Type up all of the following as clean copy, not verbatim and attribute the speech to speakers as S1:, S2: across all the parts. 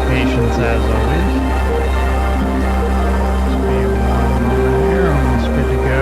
S1: patience as always. Just be 1 moment here, almost good to go.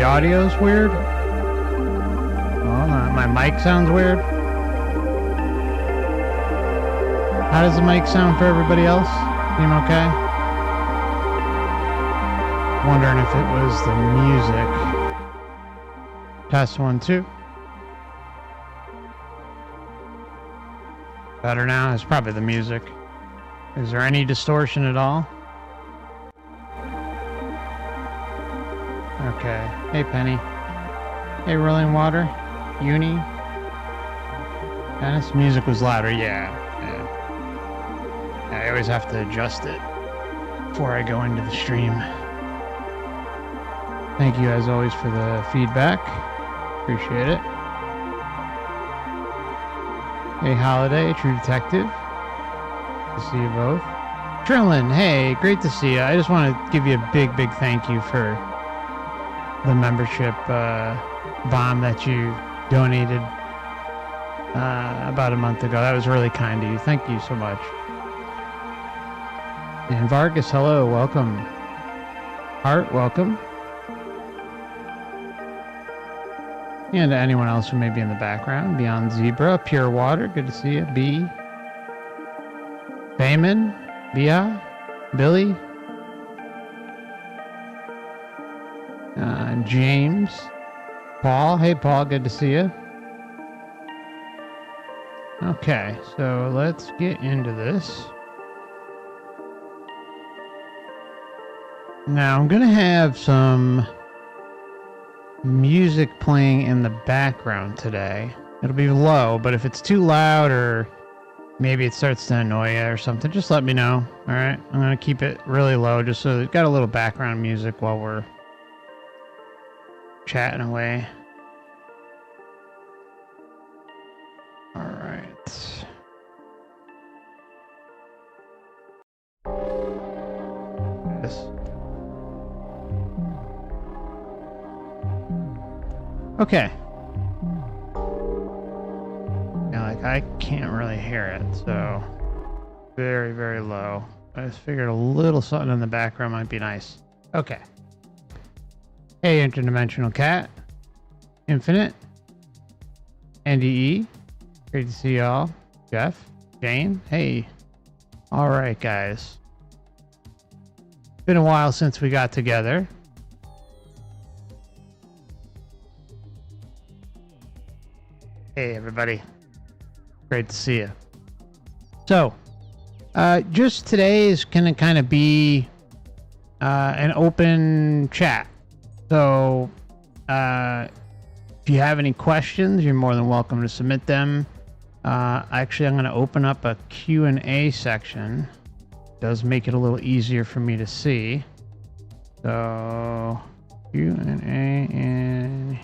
S1: Audio's weird. Oh, my mic sounds weird. How does the mic sound for everybody else? Seem okay? Wondering if it was the music. Test 1, 2. Better now? It's probably the music. Is there any distortion at all? Okay. Hey, Penny. Hey, Rolling Water. Uni. Dennis, music was louder. Yeah. I always have to adjust it before I go into the stream. Thank you, as always, for the feedback. Appreciate it. Hey, Holiday, True Detective. Good to see you both. Trillin, hey, great to see you. I just want to give you a big thank you for the membership bomb that you donated about a month ago. That was really kind of you. Thank you so much. And Vargas, hello, welcome. Hart, welcome. And to anyone else who may be in the background, Beyond Zebra, Pure Water, good to see you. B. Bayman, Bia, Billy. James, Paul. Hey, Paul, good to see you. Okay, so let's get into this. Now, I'm going to have some music playing in the background today. It'll be low, but if it's too loud or maybe it starts to annoy you or something, just let me know. All right, I'm going to keep it really low just so it's got a little background music while we're chatting away. All right. Yes. Okay. Now, like, I can't really hear it, so very low. I just figured a little something in the background might be nice. Okay. Hey, Interdimensional Cat, Infinite, NDE, great to see y'all. Jeff, Jane, hey. All right, guys. It's been a while since we got together. Hey, everybody. Great to see you. So, just today is going to kind of be an open chat. So, if you have any questions, you're more than welcome to submit them. Actually, I'm going to open up a Q&A section. It does make it a little easier for me to see. So, Q&A and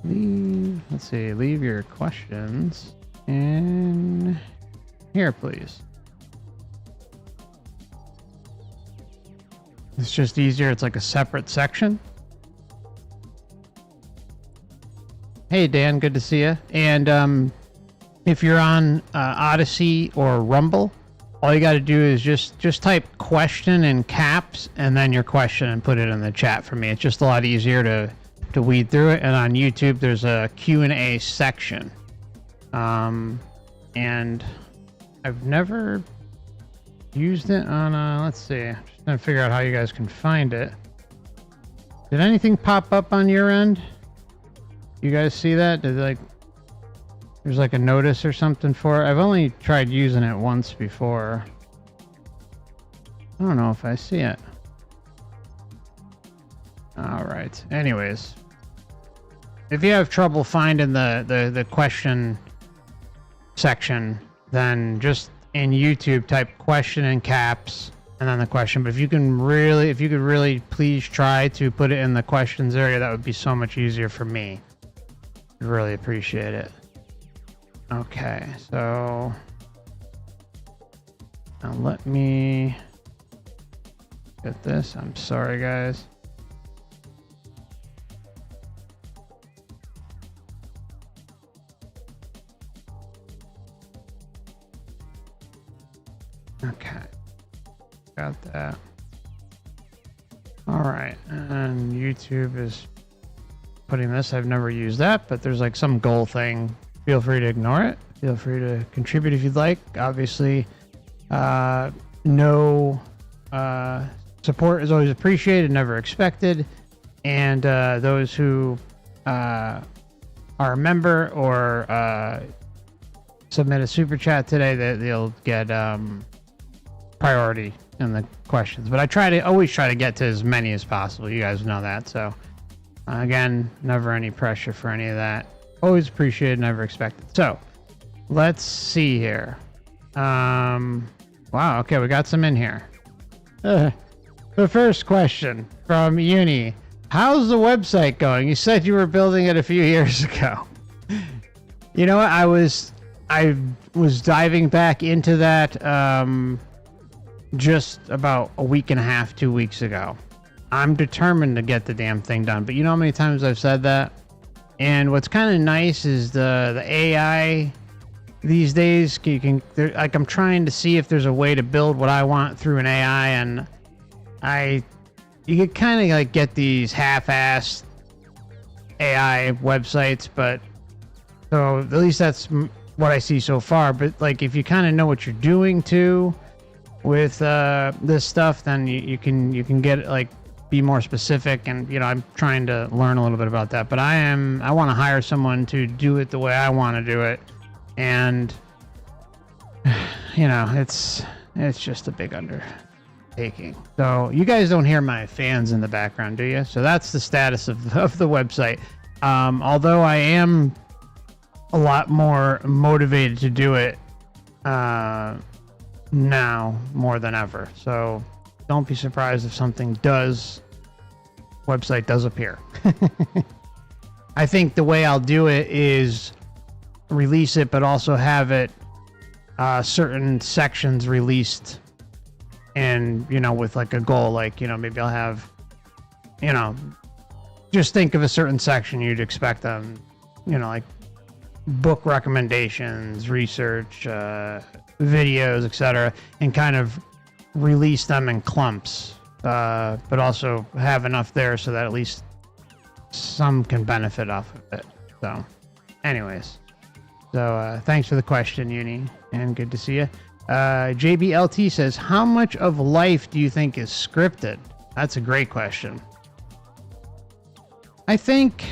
S1: leave your questions in here, please. It's just easier. It's like a separate section. Hey, Dan, good to see you. And if you're on Odysee or Rumble, all you got to do is just type question in caps and then your question and put it in the chat for me. It's just a lot easier to weed through it. And on YouTube, there's a Q&A section. And I've never used it on, let's see. I'm just trying to figure out how you guys can find it. Did anything pop up on your end? You guys see that? Did there's like a notice or something for it? I've only tried using it once before. I don't know if I see it. All right. Anyways, if you have trouble finding the question section, then just in YouTube type question in caps and then the question. But if you could really please try to put it in the questions area, that would be so much easier for me. I'd really appreciate it. Okay, so now let me get this. I'm sorry, guys. Okay, got that. All right, and YouTube is putting this. I've never used that, but there's like some goal thing. Feel free to ignore it. Feel free to contribute if you'd like. Obviously, no support is always appreciated, never expected. And those who are a member or submit a super chat today, they'll get priority in the questions. But I always try to get to as many as possible. You guys know that. So again, never any pressure for any of that. Always appreciated, never expected. So let's see here. Wow, okay, we got some in here. The first question from Uni. How's the website going? You said you were building it a few years ago. You know what? I was diving back into that just about a week and a half, 2 weeks ago. I'm determined to get the damn thing done. But you know how many times I've said that? And what's kind of nice is the AI these days. I'm trying to see if there's a way to build what I want through an AI, and you could kind of like get these half-assed AI websites, but so at least that's what I see so far. But like, if you kind of know what you're doing too with this stuff, then you can get like be more specific. And you know, I'm trying to learn a little bit about that, but I want to hire someone to do it the way I want to do it. And you know, it's just a big undertaking. So you guys don't hear my fans in the background, do you? So that's the status of the website. Although I am a lot more motivated to do it now more than ever. So don't be surprised if something website does appear. I think the way I'll do it is release it, but also have it certain sections released, and you know, with like a goal, like, you know, maybe I'll have, you know, just think of a certain section you'd expect on, you know, like book recommendations, research, videos, etc., and kind of release them in clumps, but also have enough there so that at least some can benefit off of it. So anyways, so thanks for the question, Uni, and good to see you. JBLT says, how much of life do you think is scripted? That's a great question. I think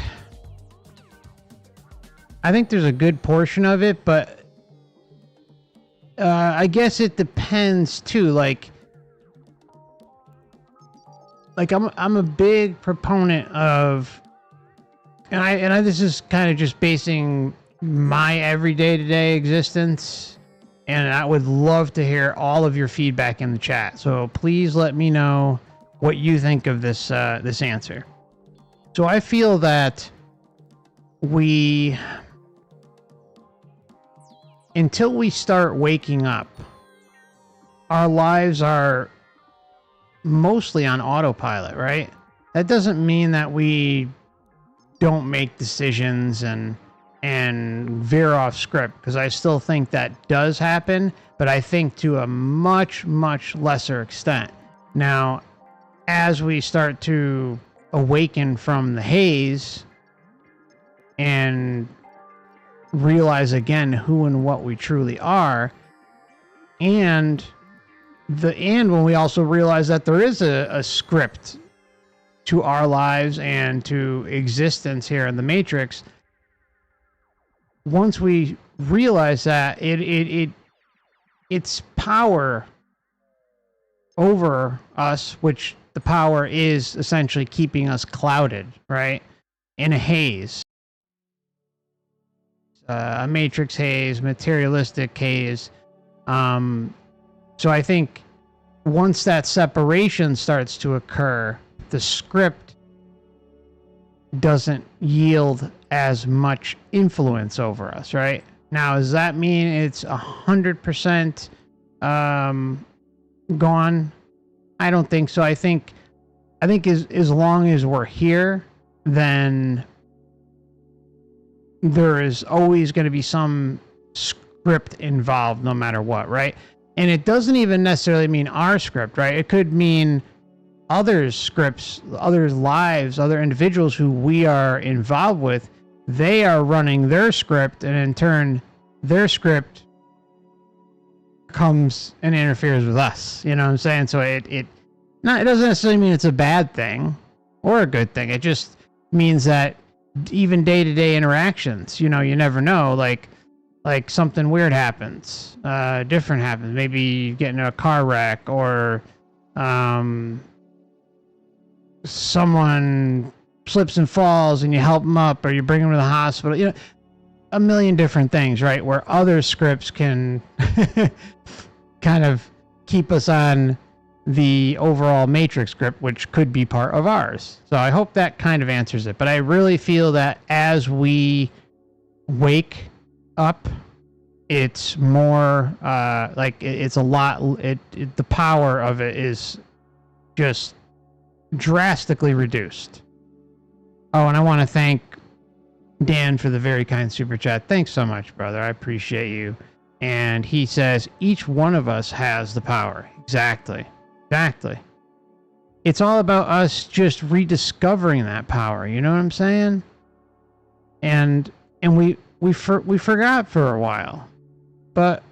S1: there's a good portion of it, but I guess it depends too. Like I'm a big proponent of, and I this is kind of just basing my everyday today existence, and I would love to hear all of your feedback in the chat. So please let me know what you think of this this answer. So I feel that until we start waking up, our lives are mostly on autopilot, right? That doesn't mean that we don't make decisions and and veer off script, because I still think that does happen, but I think to a much, much lesser extent. Now, as we start to awaken from the haze and realize again who and what we truly are, and when we also realize that there is a script to our lives and to existence here in the Matrix, once we realize that its power over us, which the power is essentially keeping us clouded, right, in a haze, a matrix haze, materialistic haze. So I think once that separation starts to occur, the script doesn't yield as much influence over us, right? Now, does that mean it's 100% gone? I don't think so. I think as long as we're here, then there is always going to be some script involved no matter what, right? And it doesn't even necessarily mean our script, right? It could mean others' scripts, others' lives, other individuals who we are involved with. They are running their script, and in turn, their script comes and interferes with us. You know what I'm saying? So it doesn't necessarily mean it's a bad thing or a good thing. It just means that even day-to-day interactions, you never know. Like something weird happens, different happens. Maybe you get in a car wreck, or someone slips and falls and you help them up, or you bring them to the hospital. A million different things, right? Where other scripts can kind of keep us on the overall Matrix script, which could be part of ours. So I hope that kind of answers it. But I really feel that as we wake up, it's more it's a lot. The power of it is just drastically reduced. Oh, and I want to thank Dan for the very kind super chat. Thanks so much, brother. I appreciate you. And he says, each one of us has the power. Exactly. It's all about us just rediscovering that power. You know what I'm saying? And we forgot for a while, but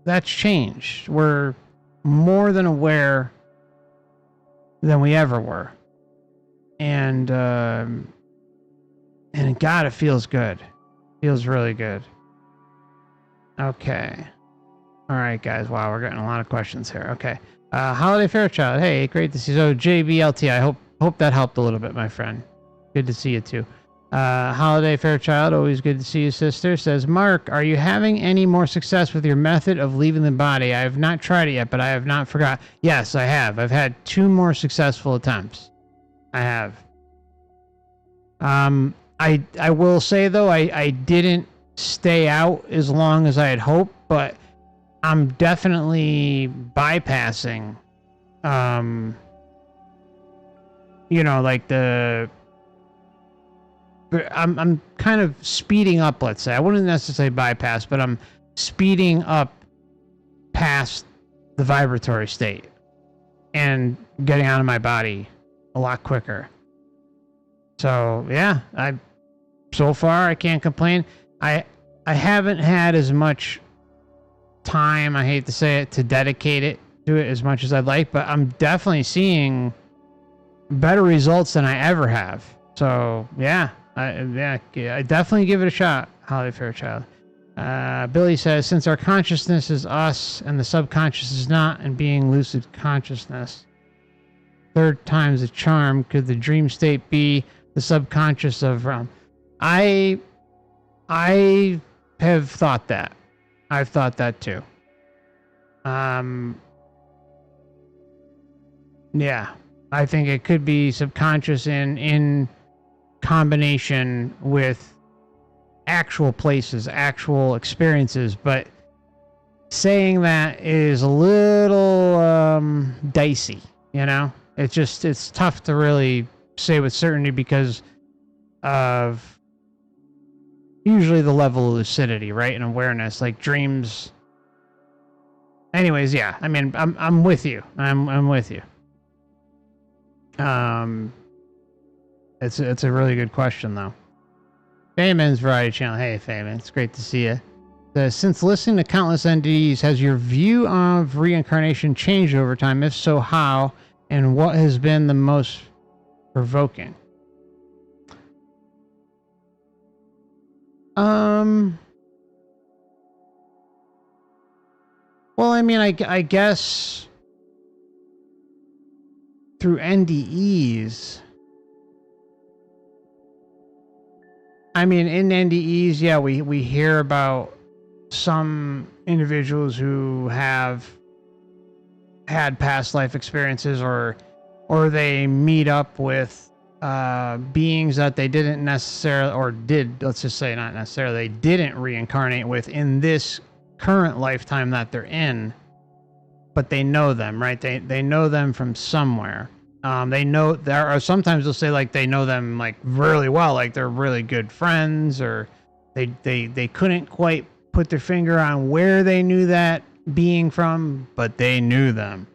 S1: that's changed. We're more than aware than we ever were. And God, it feels good. Feels really good. Okay. All right, guys. Wow, we're getting a lot of questions here. Okay. Holiday Fairchild. Hey, great to see you. So, JBLT, I hope that helped a little bit, my friend. Good to see you, too. Holiday Fairchild, always good to see you, sister. Says, Mark, are you having any more success with your method of leaving the body? I have not tried it yet, but I have not forgot. Yes, I have. I've had 2 more successful attempts. I have. I will say, though, I didn't stay out as long as I had hoped, but I'm definitely bypassing, I'm kind of speeding up, let's say. I wouldn't necessarily bypass, but I'm speeding up past the vibratory state and getting out of my body a lot quicker. So, yeah, so far I can't complain. I haven't had as much time, I hate to say it, to dedicate it to it as much as I'd like, but I'm definitely seeing better results than I ever have. So, yeah. I definitely give it a shot, Holiday Fairchild. Billy says, since our consciousness is us and the subconscious is not, and being lucid consciousness, 3rd time's a charm, could the dream state be the subconscious of realm? I have thought that. I've thought that too. Yeah, I think it could be subconscious in combination with actual places, actual experiences, but saying that is a little dicey, it's tough to really say with certainty because of usually the level of lucidity, right, and awareness, like dreams. Anyways, yeah, I mean, I'm with you. I'm with you. It's a really good question though. Fayman's Variety Channel. Hey, Fayman, it's great to see you. Since listening to countless NDEs, has your view of reincarnation changed over time? If so, how? And what has been the most provoking? Well, I mean, I guess through NDEs. I mean, in NDEs, yeah, we hear about some individuals who have had past life experiences, or they meet up with beings that they didn't necessarily, or did, let's just say not necessarily, they didn't reincarnate with in this current lifetime that they're in, but they know them, right? They know them from somewhere. They know, there are sometimes they'll say like they know them like really well, like they're really good friends, or they couldn't quite put their finger on where they knew that being from, but they knew them.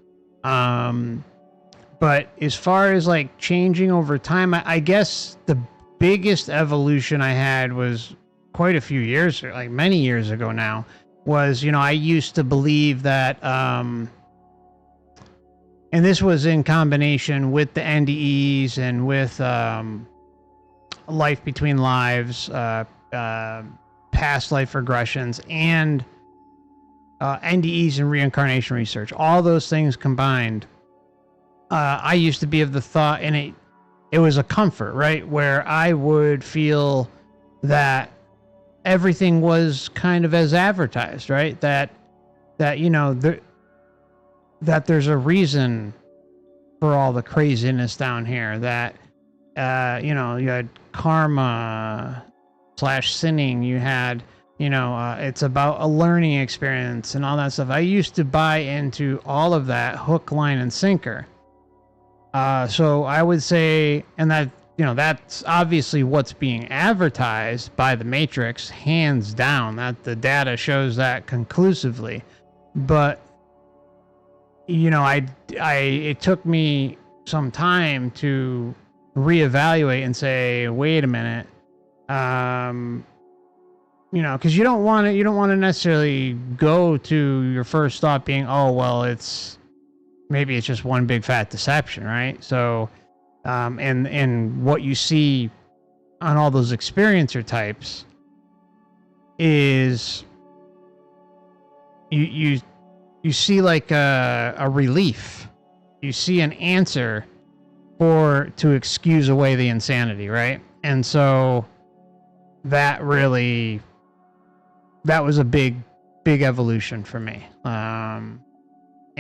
S1: But as far as like changing over time, I guess the biggest evolution I had was quite a few years, like many years ago now, was, you know, I used to believe that, and this was in combination with the NDEs and with life between lives, past life regressions, and NDEs and reincarnation research. All those things combined. I used to be of the thought, and it was a comfort, right? Where I would feel that everything was kind of as advertised, right? That you know, that there's a reason for all the craziness down here. That you know, you had karma / sinning. You had, you know, it's about a learning experience and all that stuff. I used to buy into all of that hook, line, and sinker. So I would say, and that, you know, that's obviously what's being advertised by the Matrix, hands down. That the data shows that conclusively. But, you know, it took me some time to reevaluate and say, wait a minute, you know, because you don't want to necessarily go to your first thought being, oh well, maybe it's just one big fat deception, right? So, and what you see on all those experiencer types is you see like a relief. You see an answer to excuse away the insanity, right? And so that was a big evolution for me.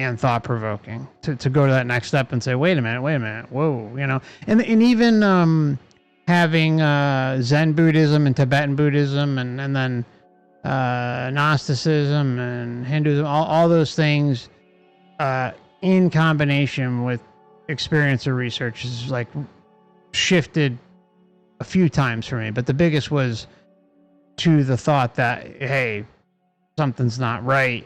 S1: And thought-provoking to go to that next step and say, wait a minute, whoa, you know, and even having Zen Buddhism and Tibetan Buddhism and then Gnosticism and Hinduism, all those things in combination with experiencer research is like shifted a few times for me, but the biggest was to the thought that, hey, something's not right,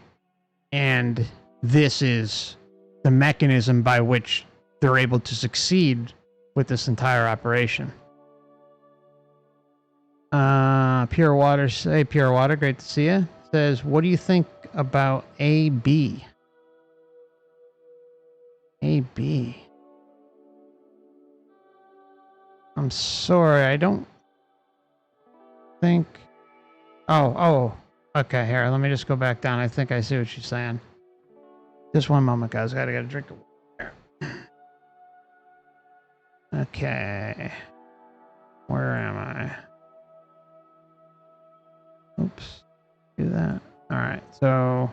S1: and this is the mechanism by which they're able to succeed with this entire operation. Pure Water, hey, Pure Water, great to see you. Says, what do you think about AB? AB. I'm sorry, I don't think... Oh, okay, here, let me just go back down. I think I see what she's saying. Just one moment, guys. I gotta get a drink of water. Okay. Where am I? Oops. Do that. Alright, so...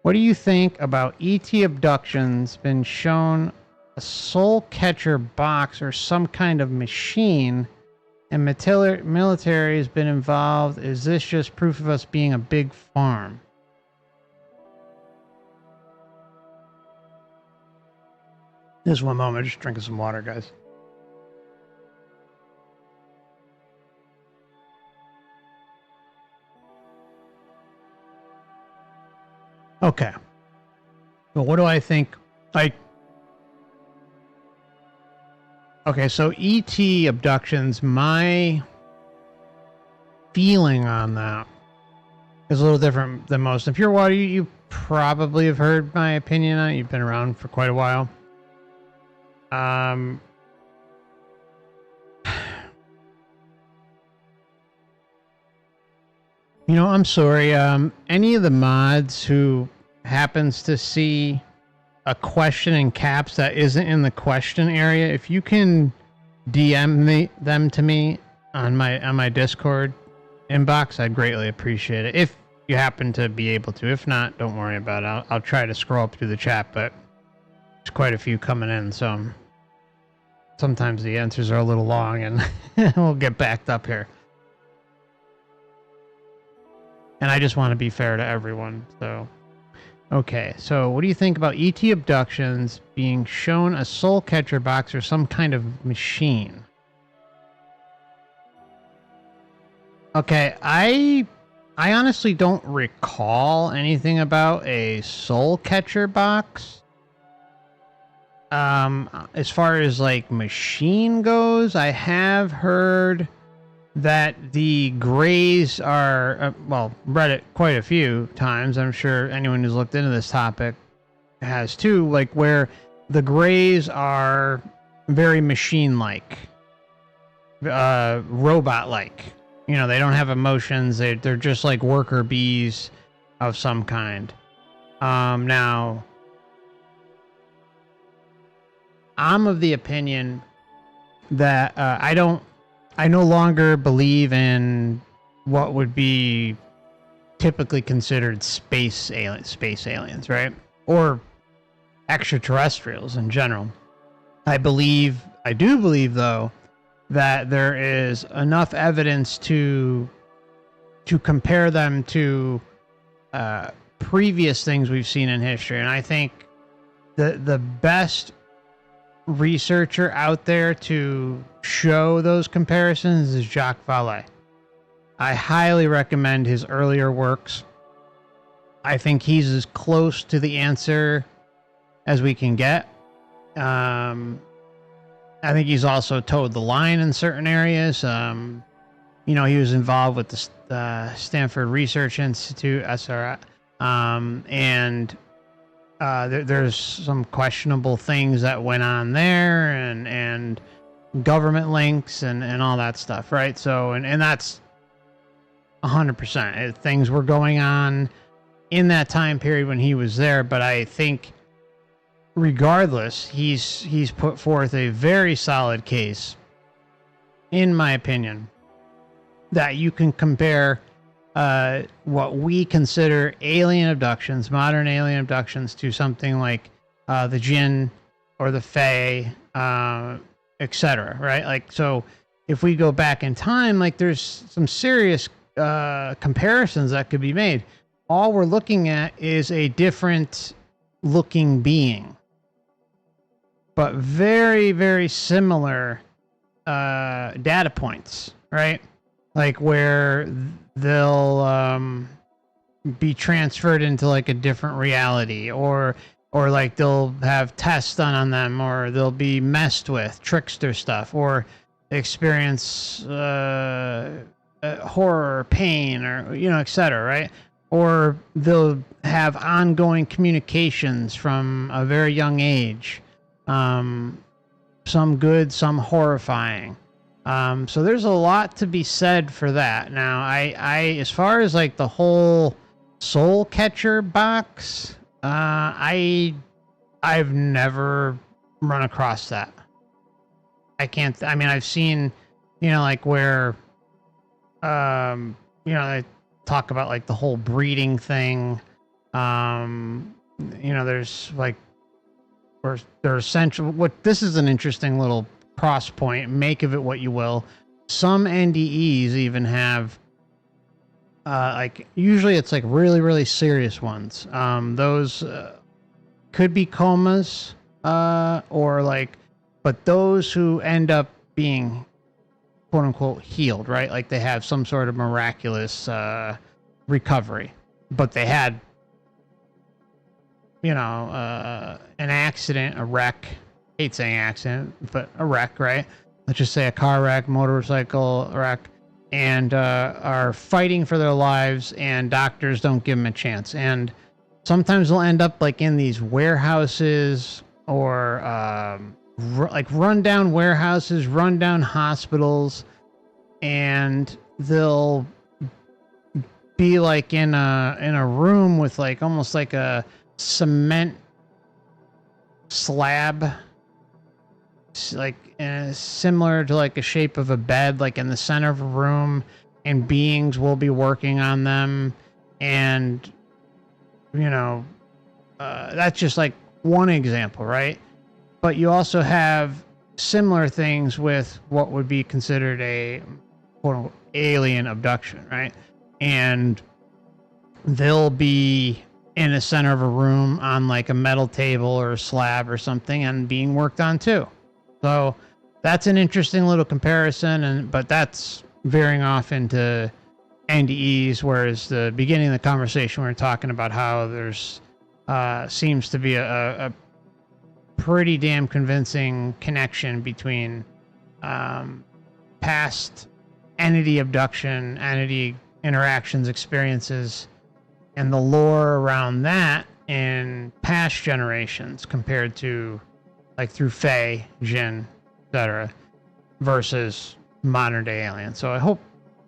S1: what do you think about ET abductions been shown a soul catcher box or some kind of machine, and military has been involved? Is this just proof of us being a big farm? Just one moment, just drinking some water, guys. Okay. Well, what do I think? Like, okay, so ET abductions, my feeling on that is a little different than most. If you're water, you probably have heard my opinion on it. You've been around for quite a while. You know, I'm sorry. Any of the mods who happens to see a question in caps that isn't in the question area, if you can DM them to me on my Discord inbox, I'd greatly appreciate it. If you happen to be able to. If not, don't worry about it. I'll try to scroll up through the chat, but there's quite a few coming in, so sometimes the answers are a little long and we'll get backed up here. And I just want to be fair to everyone, so... Okay, so what do you think about ET abductions being shown a soul catcher box or some kind of machine? Okay, I honestly don't recall anything about a soul catcher box. As far as like machine goes, I have heard that the Greys are, well, read it quite a few times. I'm sure anyone who's looked into this topic has too, like where the Greys are very machine-like, robot-like. You know, they don't have emotions. They're just like worker bees of some kind. Now, I'm of the opinion that I no longer believe in what would be typically considered space aliens, right? Or extraterrestrials in general. I do believe though, that there is enough evidence to compare them to previous things we've seen in history. And I think the best researcher out there to show those comparisons is Jacques Vallée. I highly recommend his earlier works. I think he's as close to the answer as we can get. I think he's also towed the line in certain areas. You know, he was involved with the Stanford Research Institute, SRI, and there's some questionable things that went on there, and government links and all that stuff, right? So, and that's 100%. Things were going on in that time period when he was there, but I think regardless, he's put forth a very solid case, in my opinion, that you can compare what we consider alien abductions, modern alien abductions, to something like the Jinn or the Fae, etc. Right? Like, so if we go back in time, like there's some serious comparisons that could be made. All we're looking at is a different looking being, but very, very similar data points, right? Like where they'll be transferred into like a different reality, or like they'll have tests done on them, or they'll be messed with, trickster stuff, or experience horror, pain, or, you know, etc., right? Or they'll have ongoing communications from a very young age. Some good, some horrifying. So there's a lot to be said for that. Now, I as far as like the whole soul catcher box, I've never run across that. I mean, I've seen, you know, like where, you know, they talk about like the whole breeding thing. You know, there's like, or they're essential. This is an interesting little cross point. Make of it what you will. Some NDEs even have, like, usually it's like really, really serious ones. Those could be comas, or like, but those who end up being quote unquote healed, right? Like they have some sort of miraculous recovery, but they had an accident, a wreck. I hate saying accident, but a wreck, right? Let's just say a car wreck, motorcycle wreck, and are fighting for their lives, and doctors don't give them a chance. And sometimes they'll end up like in these warehouses or like rundown warehouses, rundown hospitals, and they'll be like in a room with like almost like a cement slab, like similar to like a shape of a bed, like in the center of a room, and beings will be working on them. And that's just like one example, right? But you also have similar things with what would be considered a quote unquote alien abduction, right? And they'll be in the center of a room on like a metal table or a slab or something and being worked on too. So that's an interesting little comparison, but that's veering off into NDEs, whereas the beginning of the conversation we were talking about how there's seems to be a pretty damn convincing connection between past entity abduction, entity interactions, experiences, and the lore around that in past generations compared to like through Fae, Jinn, etc. versus modern day aliens. So I hope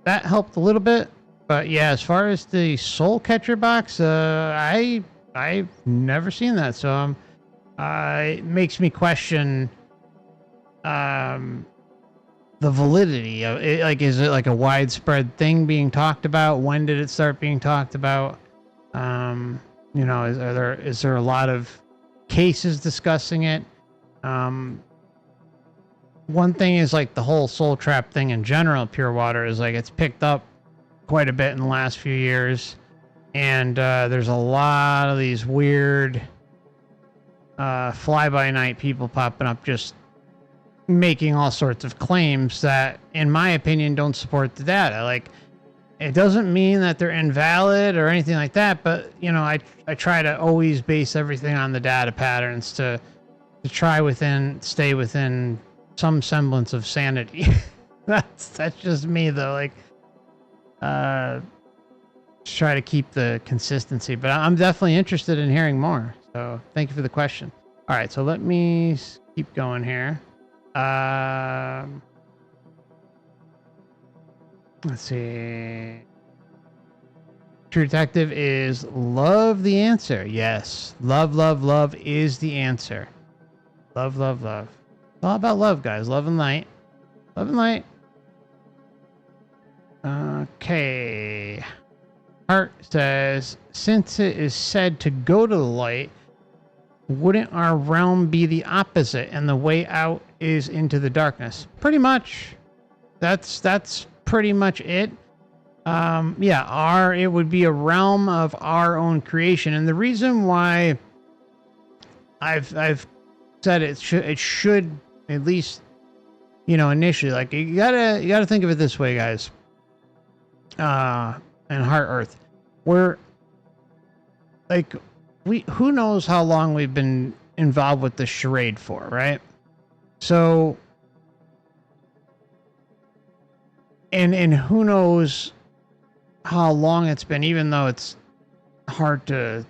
S1: that helped a little bit. But yeah, as far as the Soul Catcher box, I've never seen that. So it makes me question the validity of it. Like, is it like a widespread thing being talked about? When did it start being talked about? Is there a lot of cases discussing it? One thing is like the whole soul trap thing in general, Pure Water, is like it's picked up quite a bit in the last few years. And there's a lot of these weird fly-by-night people popping up just making all sorts of claims that, in my opinion, don't support the data. Like, it doesn't mean that they're invalid or anything like that, but, I try to always base everything on the data patterns to stay within some semblance of sanity. That's just me, though. Like, just try to keep the consistency, but I'm definitely interested in hearing more. So thank you for the question. All right, so let me keep going here. Let's see. True Detective is love the answer. Yes, love is the answer. Love. It's all about love, guys. Love and light. Love and light. Okay. Art says, since it is said to go to the light, wouldn't our realm be the opposite and the way out is into the darkness? Pretty much. That's pretty much it. It would be a realm of our own creation. And the reason why I've said it should at least, initially, like you gotta think of it this way, guys. And Heart Earth, we're like, who knows how long we've been involved with the charade for, right? So, and who knows how long it's been, even though it's hard to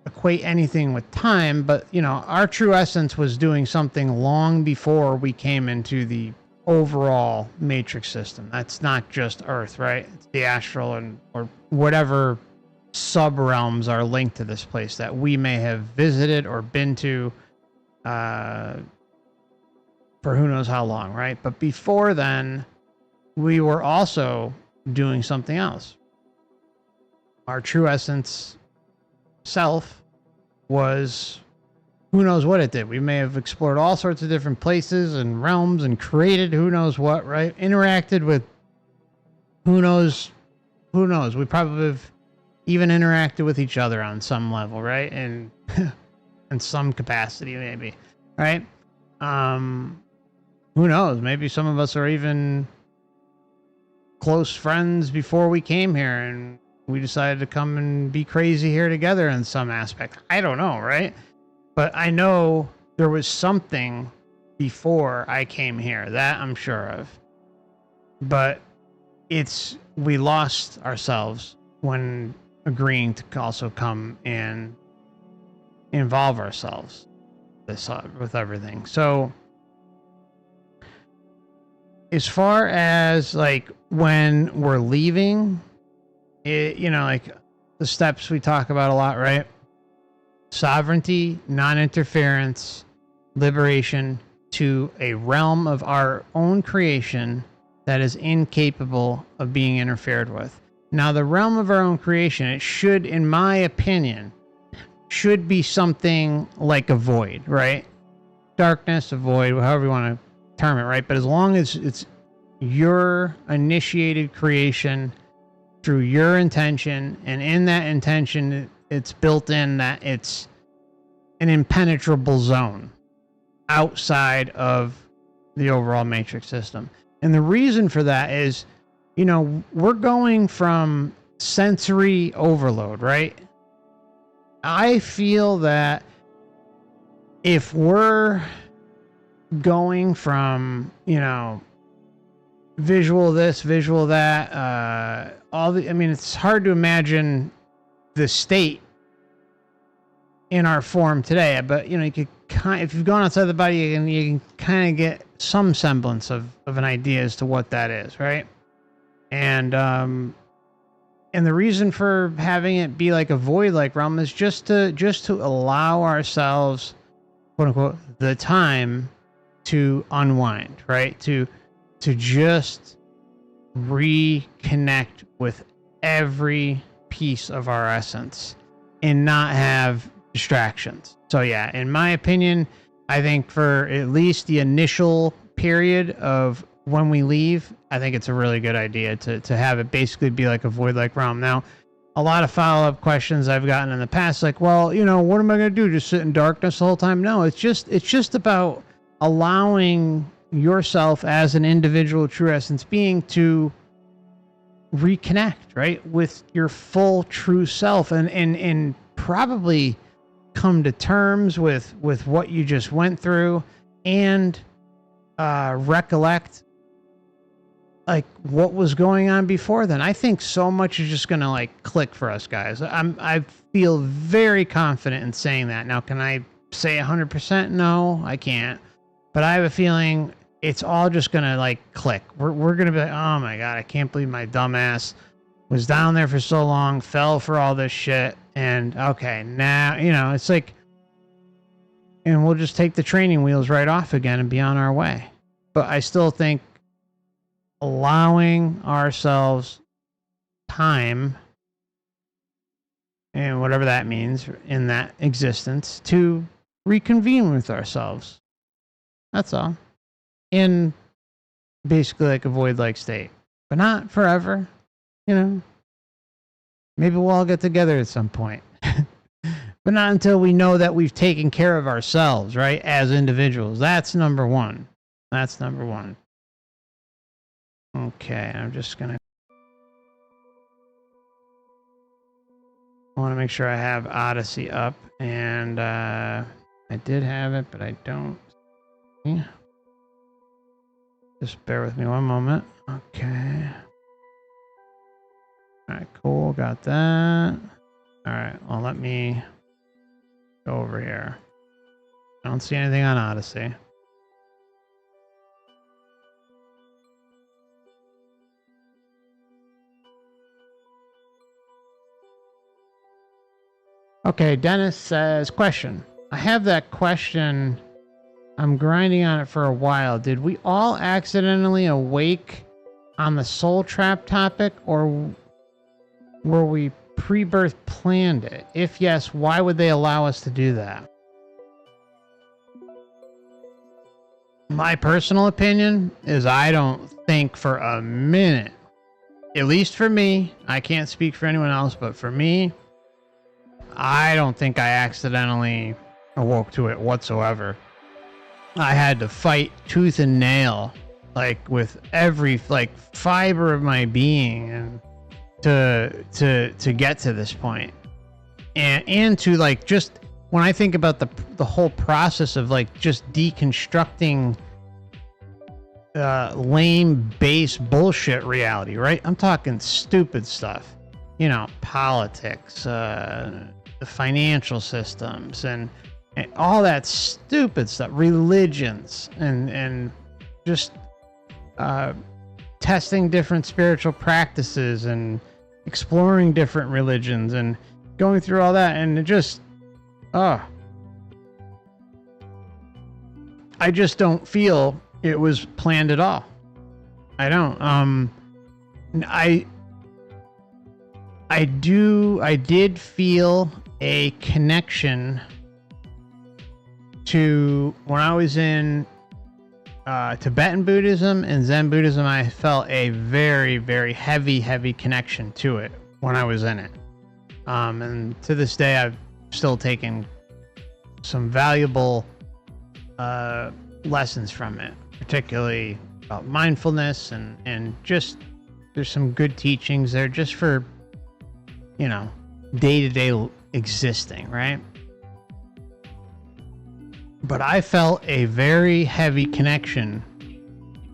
S1: equate anything with time, but our true essence was doing something long before we came into the overall matrix system. That's not just Earth, right? It's the astral or whatever sub-realms are linked to this place that we may have visited or been to for who knows how long, right? But before then, we were also doing something else. Our true essence self was, who knows what it did. We may have explored all sorts of different places and realms and created who knows what, right? Interacted with who knows. We probably have even interacted with each other on some level, right? And in some capacity, maybe, right? Who knows? Maybe some of us are even close friends before we came here, and we decided to come and be crazy here together in some aspect. I don't know, right? But I know there was something before I came here. That I'm sure of. But we lost ourselves when agreeing to also come and involve ourselves with everything. So as far as like when we're leaving, like the steps we talk about a lot, right? Sovereignty, non-interference, liberation to a realm of our own creation that is incapable of being interfered with. Now, the realm of our own creation, it should, in my opinion, should be something like a void, right? Darkness, a void, however you want to term it, right? But as long as it's your initiated creation through your intention, and in that intention, it's built in that it's an impenetrable zone outside of the overall matrix system. And the reason for that is, we're going from sensory overload, right? I feel that if we're going from, visual this, visual that, it's hard to imagine the state in our form today, but you could if you've gone outside the body, you can kind of get some semblance of an idea as to what that is, right? And the reason for having it be like a void-like realm is just to allow ourselves, quote unquote, the time to unwind, right? To just reconnect with every piece of our essence and not have distractions. So yeah, in my opinion, I think for at least the initial period of when we leave, I think it's a really good idea to have it basically be like a void-like realm. Now, a lot of follow-up questions I've gotten in the past, like, well, what am I going to do? Just sit in darkness the whole time? No, it's just about allowing yourself as an individual true essence being to reconnect, right, with your full true self and probably come to terms with what you just went through and recollect like what was going on before then. I think so much is just gonna like click for us guys. I feel very confident in saying that. Now, can I say 100%? No, I can't. But I have a feeling it's all just gonna like click. We're gonna be like, oh my god, I can't believe my dumbass was down there for so long, fell for all this shit, and okay, now it's like, and we'll just take the training wheels right off again and be on our way. But I still think allowing ourselves time, and whatever that means in that existence, to reconvene with ourselves. That's all. In basically like a void-like state. But not forever. Maybe we'll all get together at some point. But not until we know that we've taken care of ourselves, right? As individuals. That's number one. That's number one. Okay, I'm just going to... I want to make sure I have Odysee up. And I did have it, but I don't... Just bear with me one moment. Okay. Alright, cool. Got that. Alright, well, let me go over here. I don't see anything on Odysee. Okay, Dennis says, question. I have that question. I'm grinding on it for a while. Did we all accidentally awake on the soul trap topic, or were we pre-birth planned it? If yes, why would they allow us to do that? My personal opinion is I don't think for a minute, at least for me, I can't speak for anyone else, but for me, I don't think I accidentally awoke to it whatsoever. I had to fight tooth and nail, like with every like fiber of my being, and to get to this point, and to like, just when I think about the whole process of like just deconstructing lame base bullshit reality, right? I'm talking stupid stuff, you know, politics, the financial systems, and all that stupid stuff, religions, and just testing different spiritual practices and exploring different religions and going through all that, and it just, I just don't feel it was planned at all. I don't. I did feel a connection to when I was in Tibetan Buddhism and Zen Buddhism. I felt a very, very heavy connection to it when I was in it. And to this day, I've still taken some valuable lessons from it, particularly about mindfulness and just there's some good teachings there just for, you know, day-to-day existing, right? But I felt a very heavy connection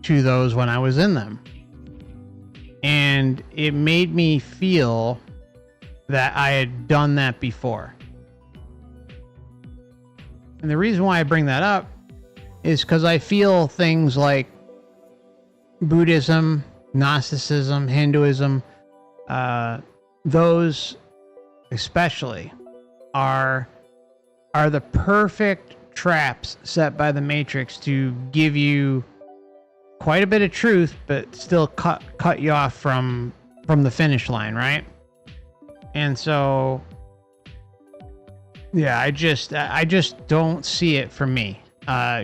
S1: to those when I was in them. And it made me feel that I had done that before. And the reason why I bring that up is because I feel things like Buddhism, Gnosticism, Hinduism, those especially are the perfect traps set by the Matrix to give you quite a bit of truth, but still cut you off from the finish line, right? And so, yeah, I just don't see it for me,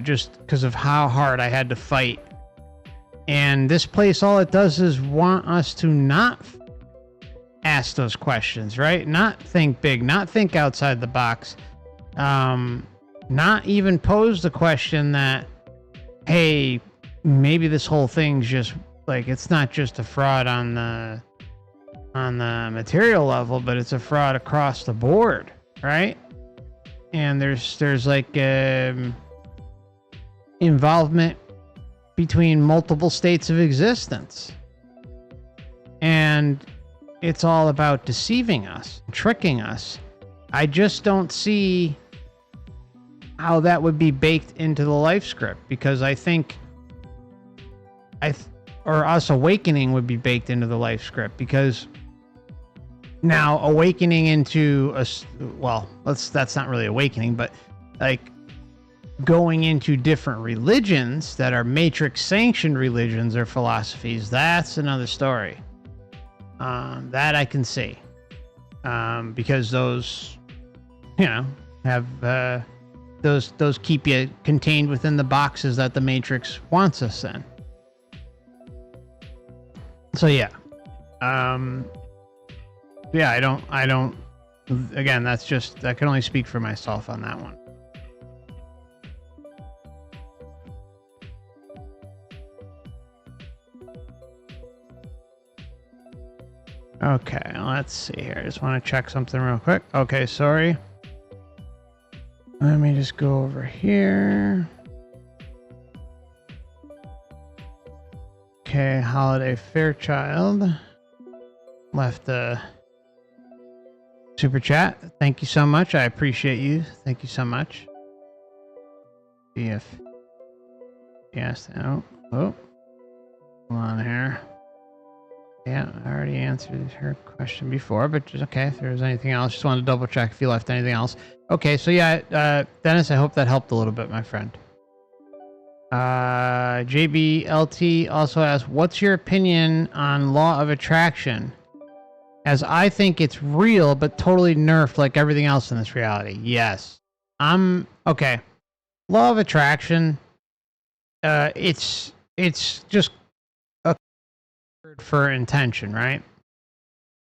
S1: just because of how hard I had to fight. And this place, all it does is want us to not ask those questions, right? Not think big, not think outside the box, not even pose the question that, hey, maybe this whole thing's just like, it's not just a fraud on the material level, but it's a fraud across the board, right? And there's like involvement between multiple states of existence, and it's all about deceiving us, tricking us. I just don't see how that would be baked into the life script, because I think or us awakening would be baked into the life script, because now awakening into that's not really awakening, but like going into different religions that are Matrix sanctioned religions or philosophies, that's another story. That I can see, because those, you know, have those keep you contained within the boxes that the Matrix wants us in. So yeah, I don't. Again, I can only speak for myself on that one. Okay, let's see here. I just want to check something real quick. Okay, sorry. Let me just go over here. Okay, Holiday Fairchild left a super chat. Thank you so much. I appreciate you. Thank you so much. See if yes, oh, hold on here. Yeah, I already answered her question before, but just okay. If there was anything else, just wanted to double check if you left anything else. Okay, so yeah, Dennis, I hope that helped a little bit, my friend. JBLT also asks, what's your opinion on law of attraction? As I think it's real, but totally nerfed like everything else in this reality. Yes. Okay. Law of attraction, it's just a word for intention, right?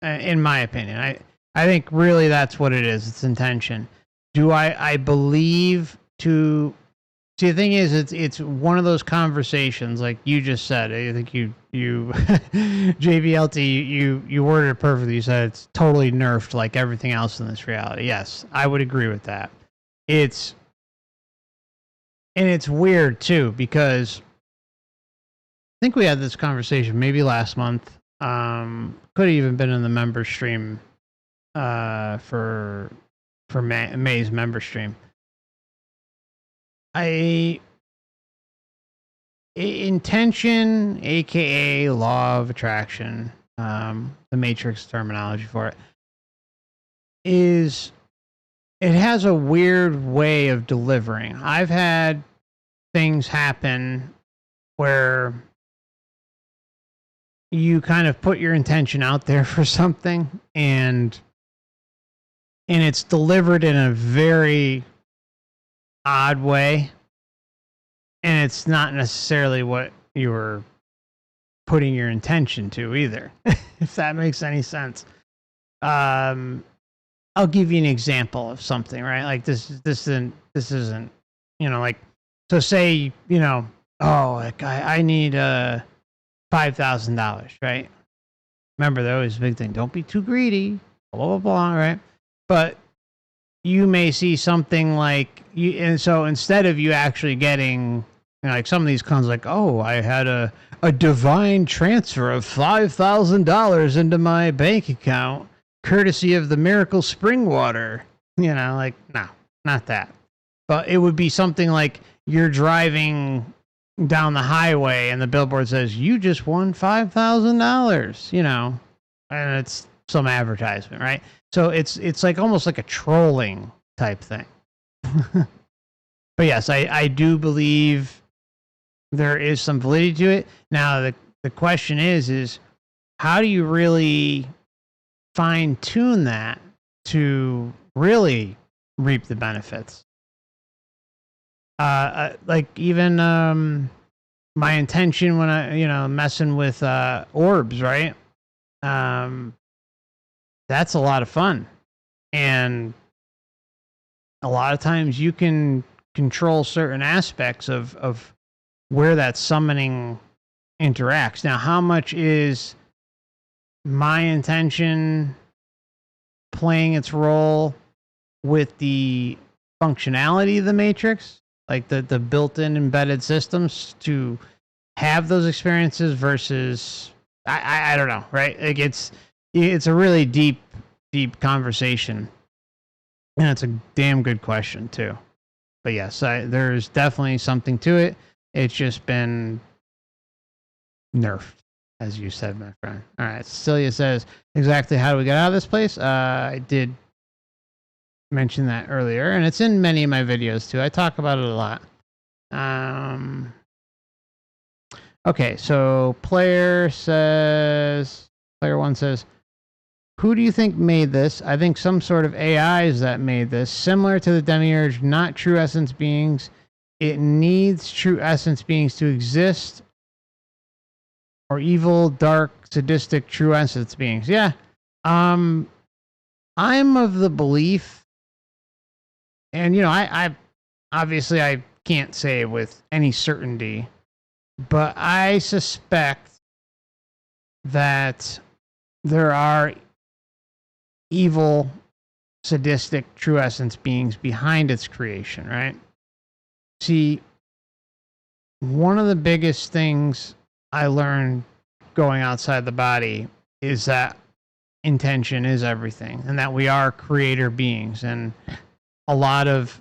S1: In my opinion, I think really that's what it is. It's intention. Do I believe to See, the thing is, it's one of those conversations, like you just said. I think you JVLT, you worded it perfectly. You said it's totally nerfed, like everything else in this reality. Yes, I would agree with that. It's weird too, because I think we had this conversation maybe last month. Could have even been in the member stream for May's member stream. Intention, aka law of attraction, the Matrix terminology for it, it has a weird way of delivering. I've had things happen where you kind of put your intention out there for something, and it's delivered in a very odd way, and it's not necessarily what you were putting your intention to either. If that makes any sense. I'll give you an example of something, right? Like this isn't, like, so say, oh, like I need $5,000, right? Remember, they're always a big thing. Don't be too greedy, blah, blah, blah, right? But you may see something like, and so instead of you actually getting, like some of these cons, like, oh, I had a divine transfer of $5,000 into my bank account, courtesy of the miracle spring water. Like, no, not that. But it would be something like you're driving down the highway and the billboard says, you just won $5,000, and it's some advertisement, right? So it's like almost like a trolling type thing. But yes, I do believe there is some validity to it. Now, the question is how do you really fine tune that to really reap the benefits? Like even my intention when I messing with orbs, right? That's a lot of fun, and a lot of times you can control certain aspects of where that summoning interacts. Now, how much is my intention playing its role with the functionality of the Matrix, like the built-in embedded systems to have those experiences versus I don't know, right? Like it's a really deep conversation, and it's a damn good question too. But yes, there's definitely something to it. It's just been nerfed, as you said, my friend. All right, Cecilia says, exactly how do we get out of this place? I did mention that earlier, and it's in many of my videos too. I talk about it a lot. Okay, so player 1 says, who do you think made this? I think some sort of AIs that made this, similar to the demiurge, not true essence beings. It needs true essence beings to exist, or evil, dark, sadistic, true essence beings. Yeah. I'm of the belief, and I obviously I can't say with any certainty, but I suspect that there are evil, sadistic, true essence beings behind its creation, right? See, one of the biggest things I learned going outside the body is that intention is everything, and that we are creator beings, and a lot of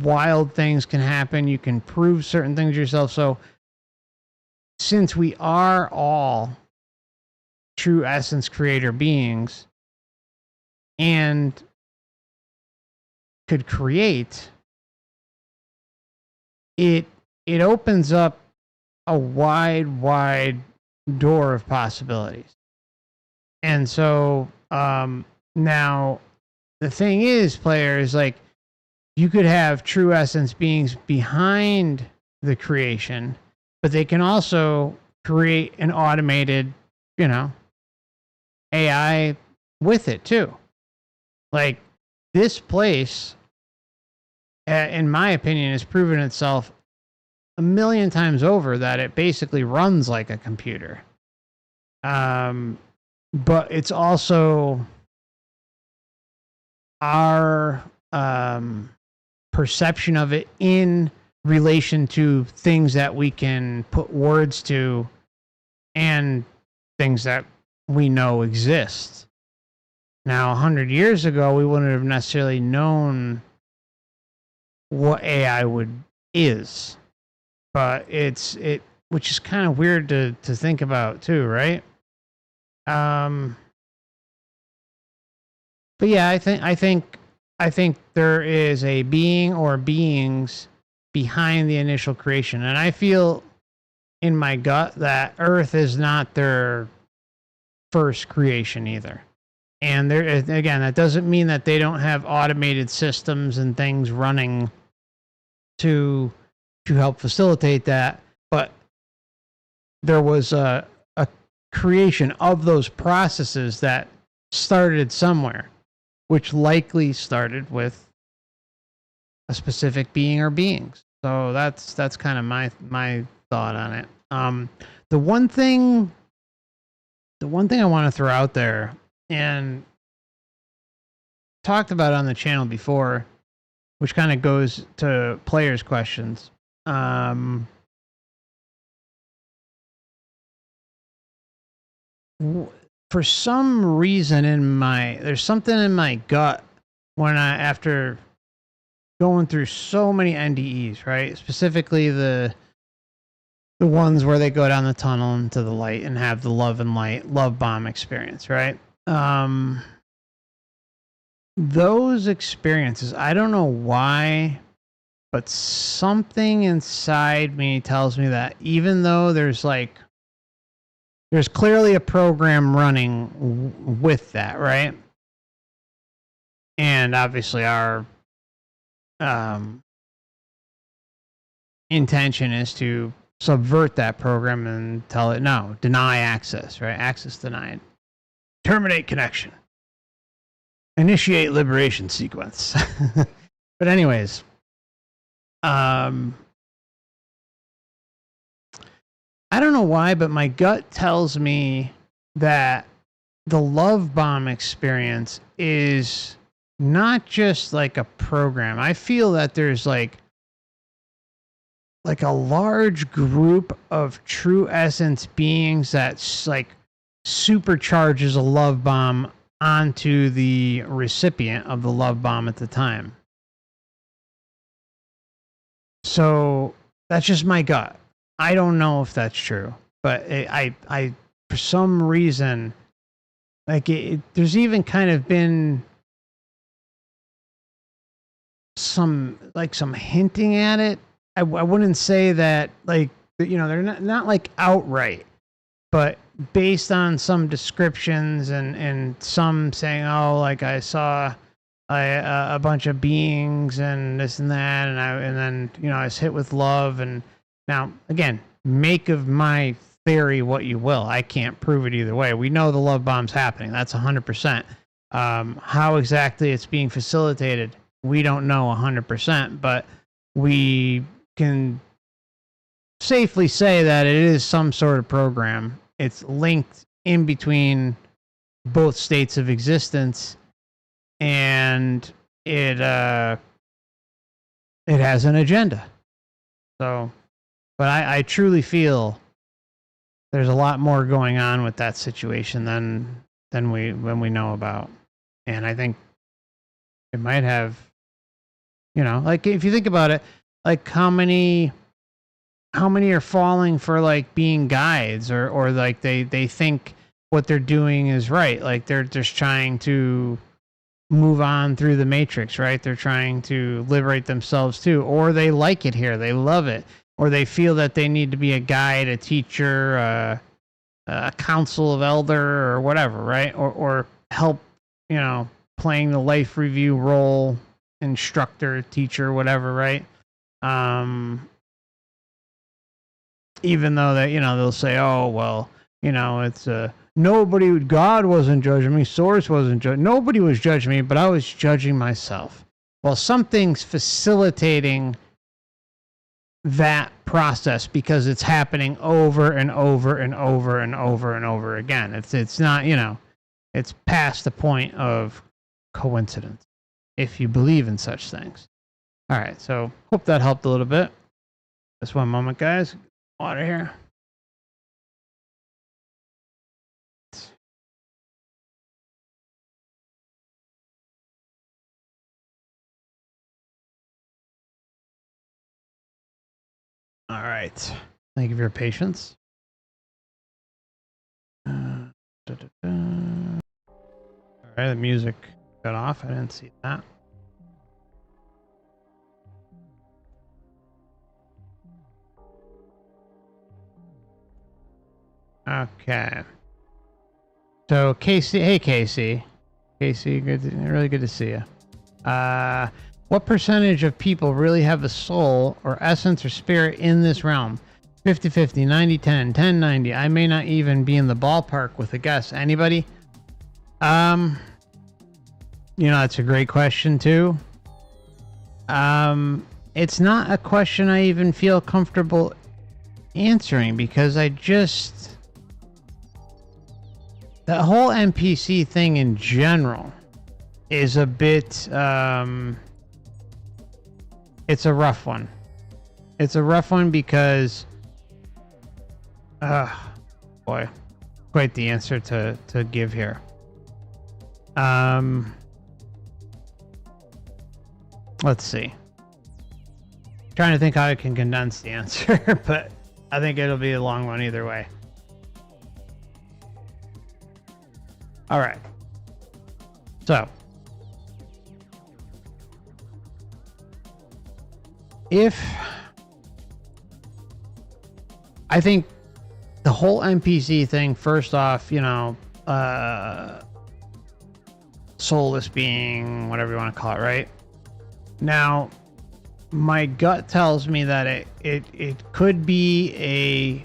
S1: wild things can happen. You can prove certain things yourself. So since we are all true essence creator beings and could create, it opens up a wide door of possibilities. And so now the thing is, players, like, you could have true essence beings behind the creation, but they can also create an automated, AI with it too. Like, this place in my opinion, has proven itself a million times over that it basically runs like a computer. But it's also our perception of it in relation to things that we can put words to and things that we know exist. Now, 100 years ago, we wouldn't have necessarily known what AI is, but which is kind of weird to think about too, right? But yeah, I think there is a being or beings behind the initial creation, and I feel in my gut that Earth is not their first creation either. And there, again, that doesn't mean that they don't have automated systems and things running to help facilitate that, but there was a creation of those processes that started somewhere, which likely started with a specific being or beings. So that's kind of my thought on it. The one thing I want to throw out there, and talked about on the channel before, which kind of goes to players' questions. For some reason there's something in my gut after going through so many NDEs, right? Specifically the ones where they go down the tunnel into the light and have the love bomb experience, right? Those experiences, I don't know why, but something inside me tells me that even though there's clearly a program running with that, right? And obviously our intention is to subvert that program and tell it no, deny access, right? Access denied. Terminate connection. Initiate liberation sequence. But anyways, I don't know why, but my gut tells me that the love bomb experience is not just like a program. I feel that there's like a large group of true essence beings that like supercharges a love bomb onto the recipient of the love bomb at the time. So that's just my gut. I don't know if that's true, but I for some reason, there's even kind of been some hinting at it. I wouldn't say that they're not like outright, but based on some descriptions and some saying, oh, like I saw a bunch of beings and this and that, and then I was hit with love. And now again, make of my theory what you will. I can't prove it either way. We know the love bomb's happening. That's 100%. How exactly it's being facilitated, we don't know 100%, but we can safely say that it is some sort of program. It's linked in between both states of existence, and it has an agenda. So, but I truly feel there's a lot more going on with that situation than we know about, and I think it might have, like if you think about it, like how many are falling for like being guides or like they think what they're doing is right. Like they're just trying to move on through the matrix, right? They're trying to liberate themselves too, or they like it here. They love it, or they feel that they need to be a guide, a teacher, a council of elder or whatever, right? Or help, playing the life review role, instructor, teacher, whatever, right? Even though that, they'll say, oh, well, it's God wasn't judging me. Source wasn't judging. Nobody was judging me, but I was judging myself. Well, something's facilitating that process because it's happening over and over and over and over and over again. It's not, you know, it's past the point of coincidence, if you believe in such things. All right, so hope that helped a little bit. Just one moment, guys. Water here. All right. Thank you for your patience. All right, the music got off. I didn't see that. Okay. So Casey, hey Casey. Casey, really good to see you. What percentage of people really have a soul or essence or spirit in this realm? 50-50, 90-10, 10-90. I may not even be in the ballpark with a guess. Anybody? You know, that's a great question too. It's not a question I even feel comfortable answering because the whole NPC thing in general is a bit, it's a rough one. It's a rough one because, boy, quite the answer to give here. Let's see. Trying to think how I can condense the answer, but I think it'll be a long one either way. All right. So, I think the whole NPC thing, first off, you know, soulless being, whatever you want to call it, right? Now, my gut tells me that it could be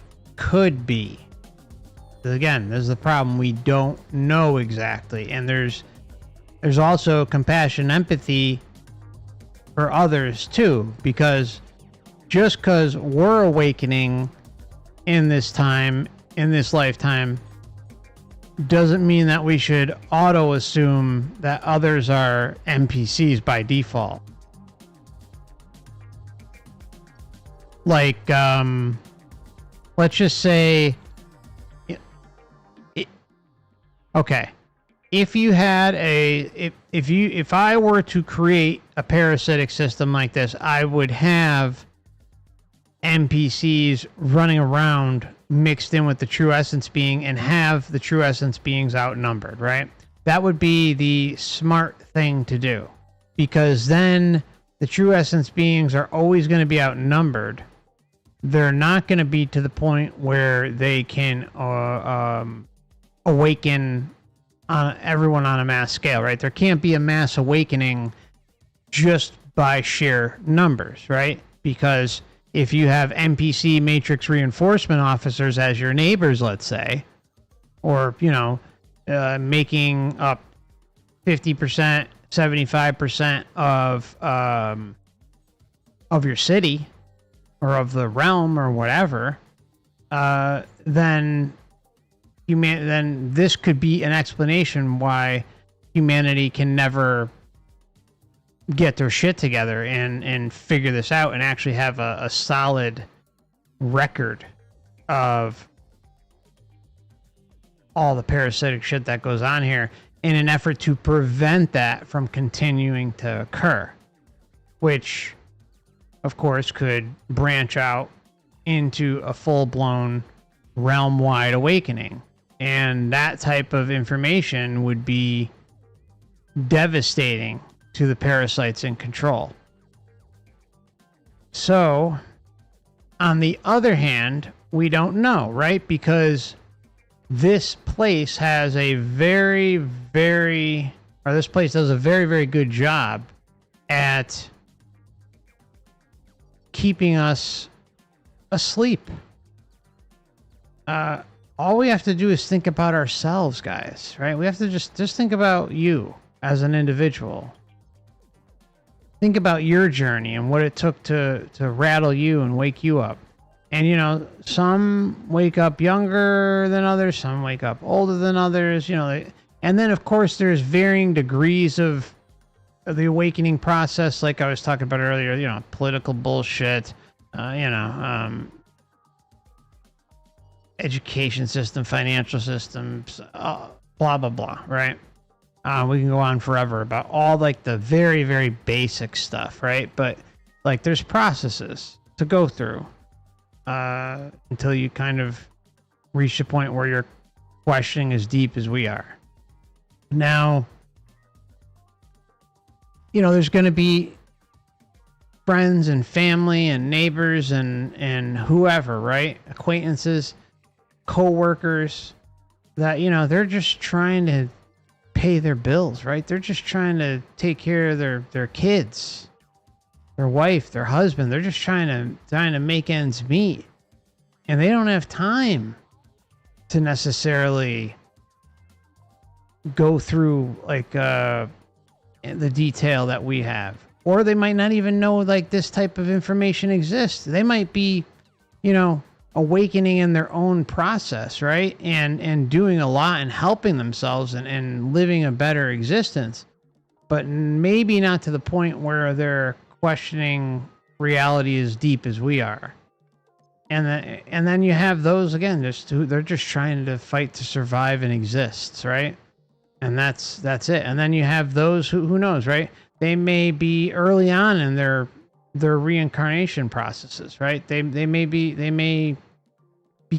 S1: again, there's the problem, we don't know exactly, and there's also compassion, empathy for others too, because just because we're awakening in this time, in this lifetime, doesn't mean that we should auto assume that others are NPCs by default. Like, let's just say, okay, if you had if I were to create a parasitic system like this, I would have NPCs running around mixed in with the true essence being and have the true essence beings outnumbered, right? That would be the smart thing to do, because then the true essence beings are always going to be outnumbered. They're not going to be to the point where they can awaken everyone on a mass scale, right? There can't be a mass awakening just by sheer numbers, right? Because if you have NPC matrix reinforcement officers as your neighbors, let's say, or, you know, making up 50%, 75% of your city or of the realm or whatever, then this could be an explanation why humanity can never get their shit together and figure this out and actually have a solid record of all the parasitic shit that goes on here in an effort to prevent that from continuing to occur, which of course could branch out into a full-blown realm-wide awakening. And that type of information would be devastating to the parasites in control. So, on the other hand, we don't know, right? Because this place has a this place does a very, very good job at keeping us asleep. All we have to do is think about ourselves, guys, right? We have to just think about you as an individual. think about your journey and what it took to rattle you and wake you up. And you know, some wake up younger than others, some wake up older than others, you know, and then of course there's varying degrees of the awakening process, like I was talking about earlier, you know, political bullshit, education system, financial systems, blah, blah, blah, right? We can go on forever about all like the very, very basic stuff, right? But like there's processes to go through until you kind of reach the point where you're questioning as deep as we are. Now, you know, there's going to be friends and family and neighbors and whoever, right? Acquaintances, co-workers that, you know, they're just trying to pay their bills, right? They're just trying to take care of their kids, their wife, their husband. They're just trying to make ends meet. And they don't have time to necessarily go through like the detail that we have. Or they might not even know like this type of information exists. They might be, you know, awakening in their own process, right? And doing a lot and helping themselves and living a better existence. But maybe not to the point where they're questioning reality as deep as we are. And then you have those again, they're just trying to fight to survive and exist, right? And that's it. And then you have those who knows, right? They may be early on in their reincarnation processes, right? They may be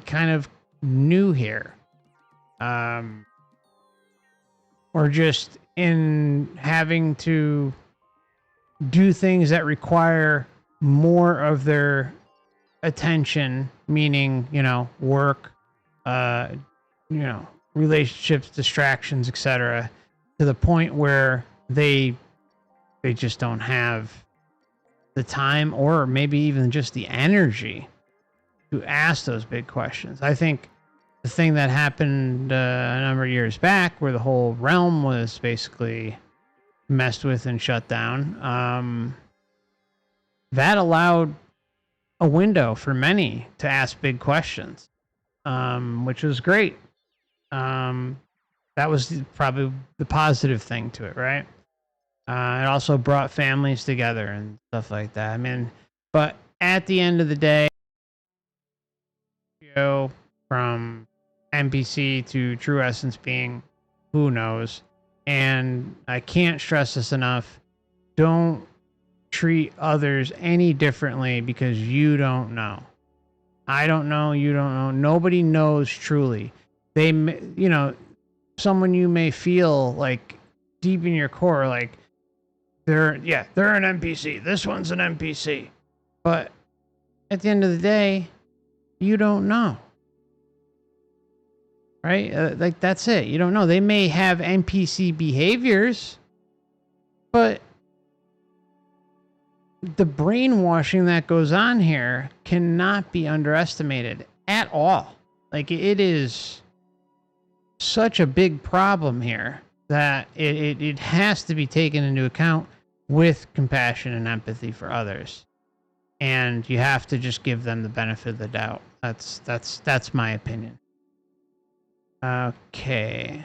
S1: kind of new here, or just in having to do things that require more of their attention, meaning, you know, work, you know, relationships, distractions, etc., to the point where they just don't have the time or maybe even just the energy to ask those big questions. I think the thing that happened a number of years back, where the whole realm was basically messed with and shut down, that allowed a window for many to ask big questions, which was great. That was probably the positive thing to it, right? It also brought families together and stuff like that. I mean, but at the end of the day, from NPC to true essence being, who knows? And I can't stress this enough. Don't treat others any differently because you don't know. I don't know. You don't know. Nobody knows truly. They, you know, someone you may feel like deep in your core, like they're an NPC. This one's an NPC. But at the end of the day, you don't know. Right? Like that's it. You don't know. They may have NPC behaviors, but the brainwashing that goes on here cannot be underestimated at all. Like it is such a big problem here that it has to be taken into account with compassion and empathy for others. And you have to just give them the benefit of the doubt. That's my opinion. Okay.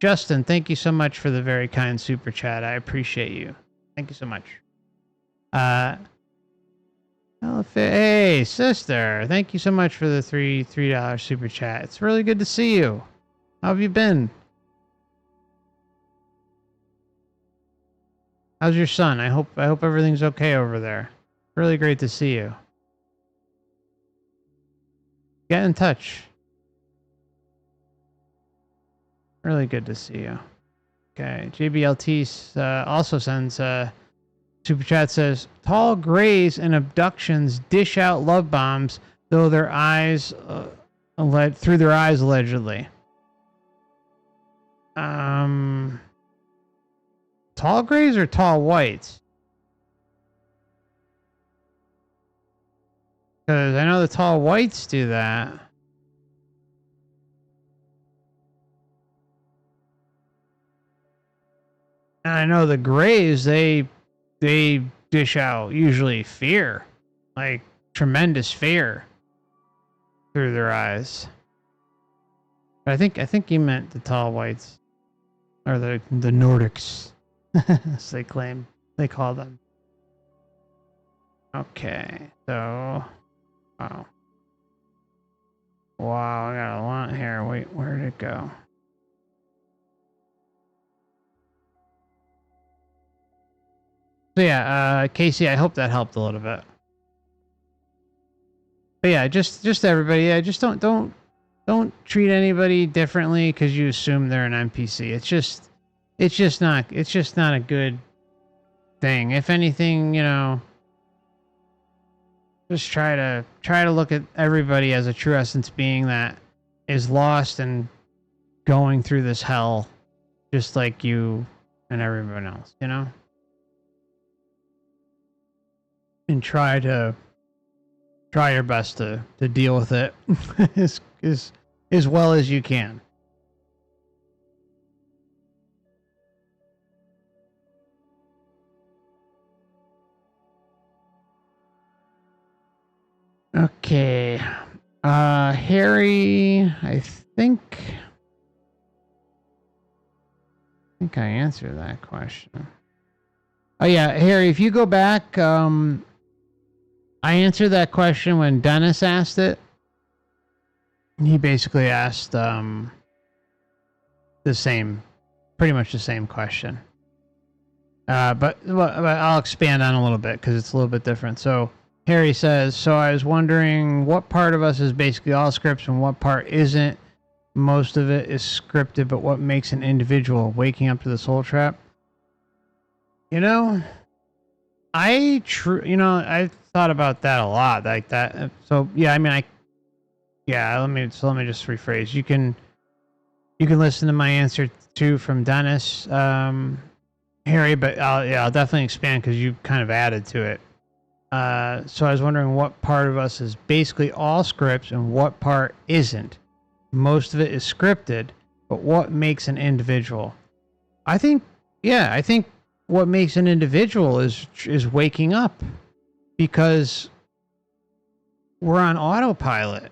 S1: Justin, thank you so much for the very kind super chat. I appreciate you. Thank you so much. Hey, sister. Thank you so much for the $3 super chat. It's really good to see you. How have you been? How's your son? I hope everything's okay over there. Really great to see you. Get in touch. Really good to see you. Okay, JBLT also sends super chat, says tall grays and abductions dish out love bombs through their eyes allegedly. Tall grays or tall whites? Because I know the tall whites do that. And I know the grays, they dish out usually fear, like tremendous fear through their eyes. But I think he meant the tall whites, or the Nordics, as they claim they call them. Okay, so wow, I got a lot here. Wait, where did it go? So yeah, Casey, I hope that helped a little bit. But yeah, just everybody, yeah, just don't treat anybody differently because you assume they're an NPC. It's just not a good thing. If anything, you know, just try to look at everybody as a true essence being that is lost and going through this hell just like you and everyone else, you know? And try your best to deal with it as well as you can. Okay. Harry, I think I answered that question. Oh yeah, Harry, if you go back, I answered that question when Dennis asked it. He basically asked pretty much the same question. But I'll expand on a little bit because it's a little bit different. So Harry says, so I was wondering what part of us is basically all scripts and what part isn't. Most of it is scripted, but what makes an individual waking up to the soul trap? You know, I thought about that a lot, like that. So yeah, I mean, let me just rephrase. You can listen to my answer too from Dennis, Harry, but I'll definitely expand because you kind of added to it. So I was wondering what part of us is basically all scripts and what part isn't. Most of it is scripted, but what makes an individual? I think what makes an individual is waking up, because we're on autopilot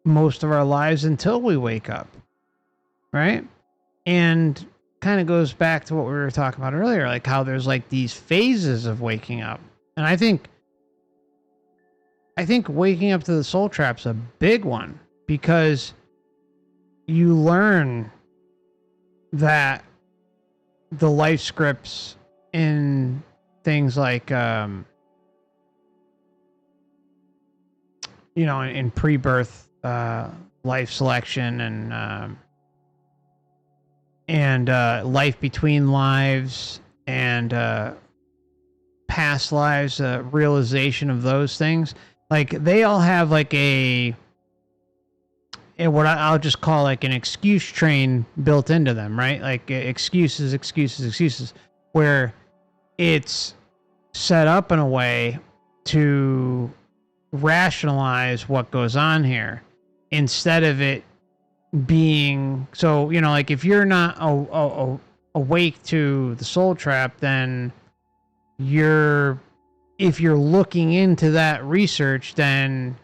S1: most of our lives until we wake up, right? And kind of goes back to what we were talking about earlier, like how there's like these phases of waking up. And I think waking up to the soul trap's a big one, because you learn that the life scripts in things like in pre-birth life selection and life between lives and past lives, realization of those things, like they all have like what I'll just call like an excuse train built into them, right? Like excuses, where it's set up in a way to rationalize what goes on here, instead of it being so, like if you're not awake to the soul trap, then if you're looking into that research, then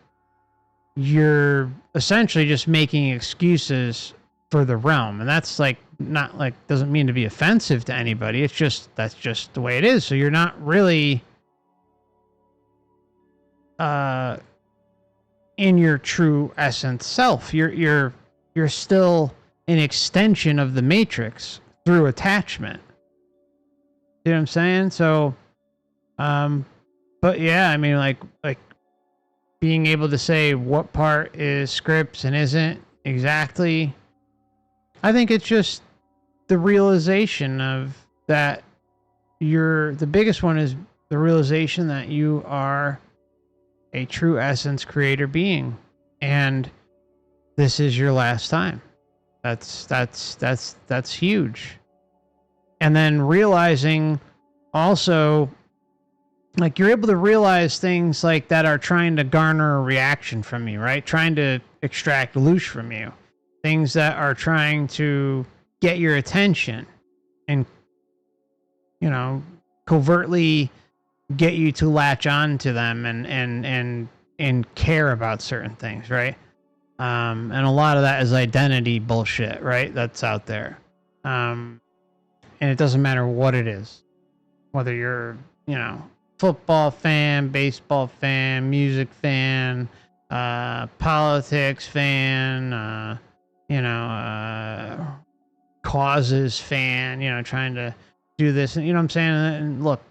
S1: you're essentially just making excuses for the realm. And that's like not like, doesn't mean to be offensive to anybody. It's just, that's just the way it is. So you're not really in your true essence self. You're still an extension of the matrix through attachment. You know what I'm saying? So but yeah, I mean, like being able to say what part is scripts and isn't exactly, I think it's just the realization of that the biggest one is the realization that you are a true essence creator being, and this is your last time. That's huge. And then realizing also, like, you're able to realize things like that are trying to garner a reaction from you, right? Trying to extract loosh from you. Things that are trying to get your attention and you know, covertly get you to latch on to them and care about certain things, right? And a lot of that is identity bullshit, right? That's out there. And it doesn't matter what it is, whether you're, you know, football fan, baseball fan, music fan, politics fan, you know, causes fan, you know, trying to do this, and you know what I'm saying? And look,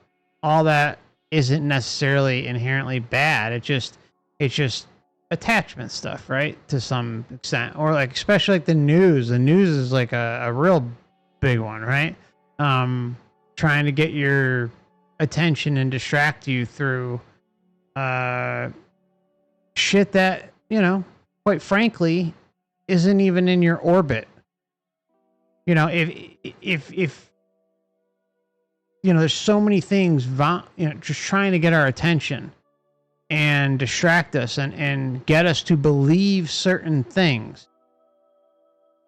S1: all that isn't necessarily inherently bad. It's just attachment stuff, right? To some extent. Or like, especially like the news. The news is like a real big one, right? Trying to get your attention and distract you through shit that, you know, quite frankly, isn't even in your orbit. You know, if you know, there's so many things, you know, just trying to get our attention and distract us and get us to believe certain things,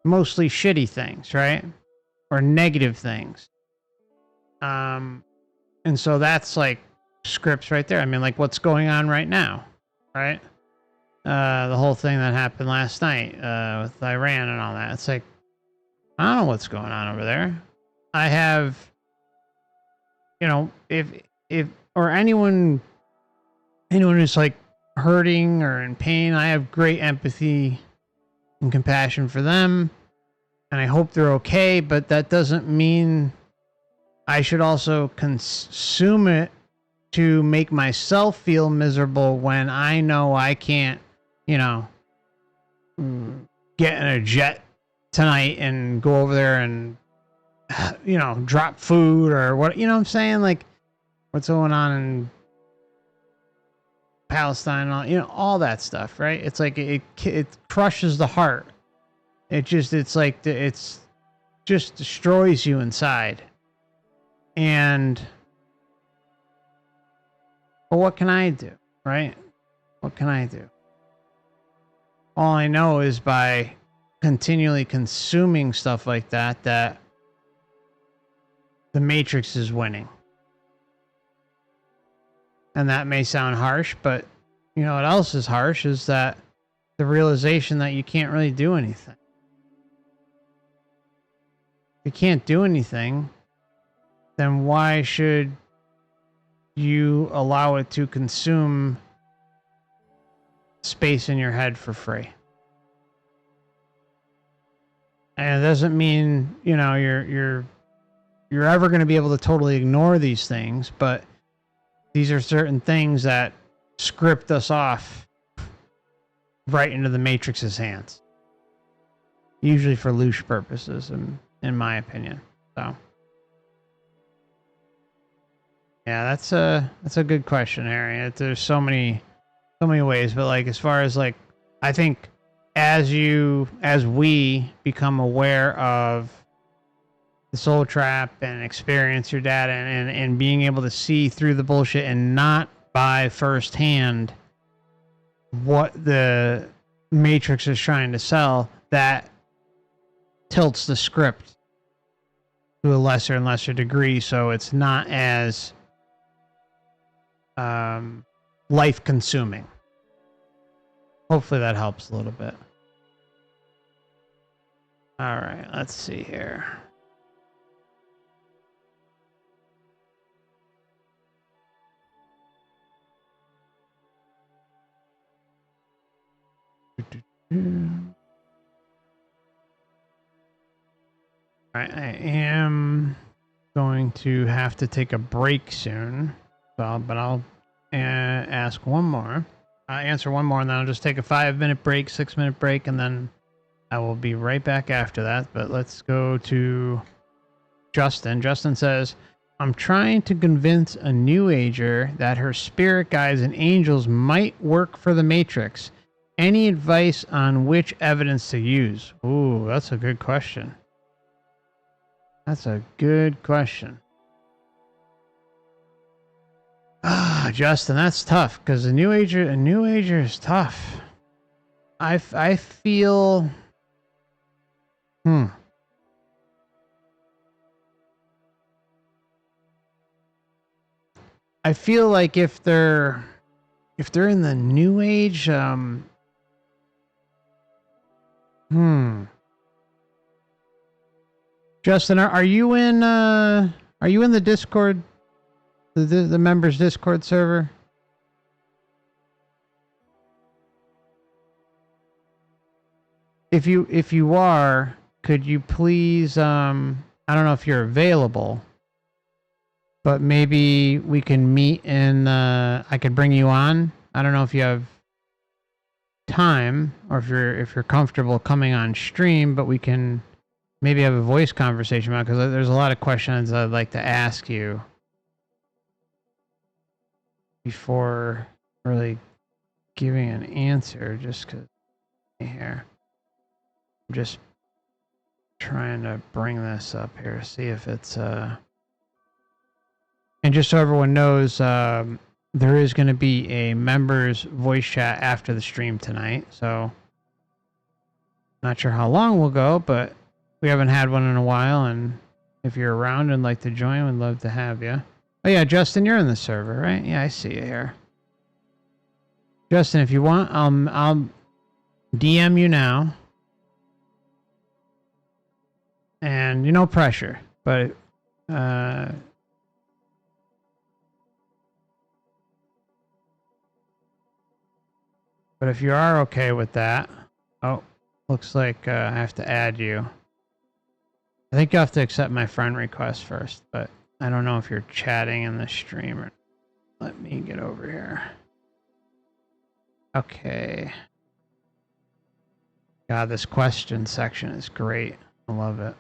S1: mostly shitty things, right? Or negative things. And so that's like scripts right there. I mean, like what's going on right now, right? The whole thing that happened last night with Iran and all that. It's like, I don't know what's going on over there. I have, you know, if or anyone who's like hurting or in pain, I have great empathy and compassion for them, and I hope they're okay. But that doesn't mean I should also consume it to make myself feel miserable when I know I can't, you know, get in a jet tonight and go over there and, you know, drop food or what, you know what I'm saying? Like what's going on in Palestine, all, you know, all that stuff, right? It's like it crushes the heart. It's like it's just destroys you inside. And but what can I do, right? What can I do? All I know is by continually consuming stuff like that, that the Matrix is winning. And that may sound harsh, but you know what else is harsh is that the realization that you can't really do anything. If you can't do anything, then why should you allow it to consume space in your head for free? And it doesn't mean, you know, you're ever going to be able to totally ignore these things, but these are certain things that script us off right into the Matrix's hands. Usually for loose purposes, in my opinion. So yeah, that's a good question, Harry. There's so many ways, but like as far as like, I think as we become aware of the soul trap and experience your data and being able to see through the bullshit and not buy firsthand what the Matrix is trying to sell, that tilts the script to a lesser and lesser degree, so it's not as life consuming. Hopefully that helps a little bit. All right, let's see here. I am going to have to take a break soon, so, but I'll ask one more. Answer one more, and then I'll just take a 5-minute break, 6-minute break, and then I will be right back after that. But let's go to Justin. Justin says, I'm trying to convince a New Ager that her spirit guides and angels might work for the Matrix. Any advice on which evidence to use? Ooh, that's a good question. That's a good question. Ah, Justin, that's tough because a New Ager is tough. I feel. I feel like if they're in the new age, Justin, are you in the Discord, the members Discord server? If you are, could you please I don't know if you're available, but maybe we can meet in I could bring you on. I don't know if you have time or if you're comfortable coming on stream, but we can maybe have a voice conversation about, because there's a lot of questions I'd like to ask you before really giving an answer, just because here. I'm just trying to bring this up here, see if it's and just so everyone knows, there is going to be a members voice chat after the stream tonight, so not sure how long we'll go, but we haven't had one in a while, and if you're around and like to join, we'd love to have you. Oh yeah, Justin, you're in the server, right? Yeah, I see you here. Justin, if you want, I'll DM you now. And no pressure, but but if you are okay with that, oh, looks like I have to add you. I think you have to accept my friend request first, but I don't know if you're chatting in the stream or. Let me get over here. Okay. God, this question section is great. I love it.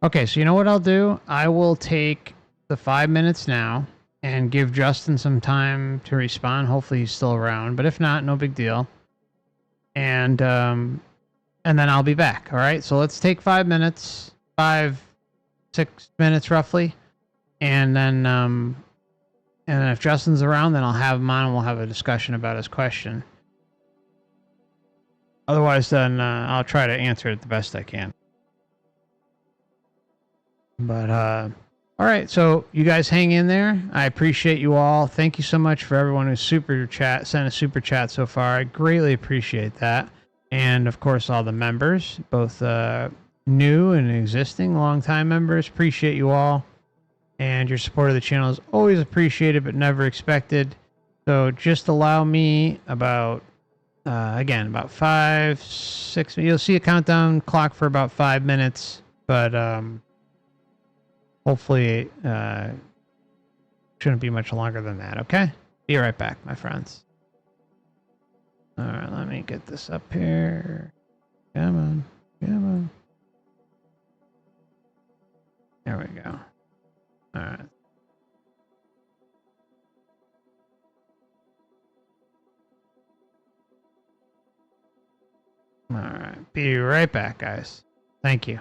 S1: Okay, so you know what I'll do? I will take the 5 minutes now and give Justin some time to respond. Hopefully he's still around, but if not, no big deal. And then I'll be back. All right, so let's take 5 minutes, 6 minutes roughly, and then if Justin's around, then I'll have him on and we'll have a discussion about his question. Otherwise, then I'll try to answer it the best I can. But, all right, so you guys hang in there. I appreciate you all. Thank you so much for everyone who's sent a super chat so far. I greatly appreciate that. And, of course, all the members, both new and existing, long-time members. Appreciate you all. And your support of the channel is always appreciated but never expected. So just allow me about, again, about 5, 6, you'll see a countdown clock for about 5 minutes. But, hopefully, shouldn't be much longer than that, okay? Be right back, my friends. All right, let me get this up here. Come on, come on. There we go. All right. All right, be right back, guys. Thank you.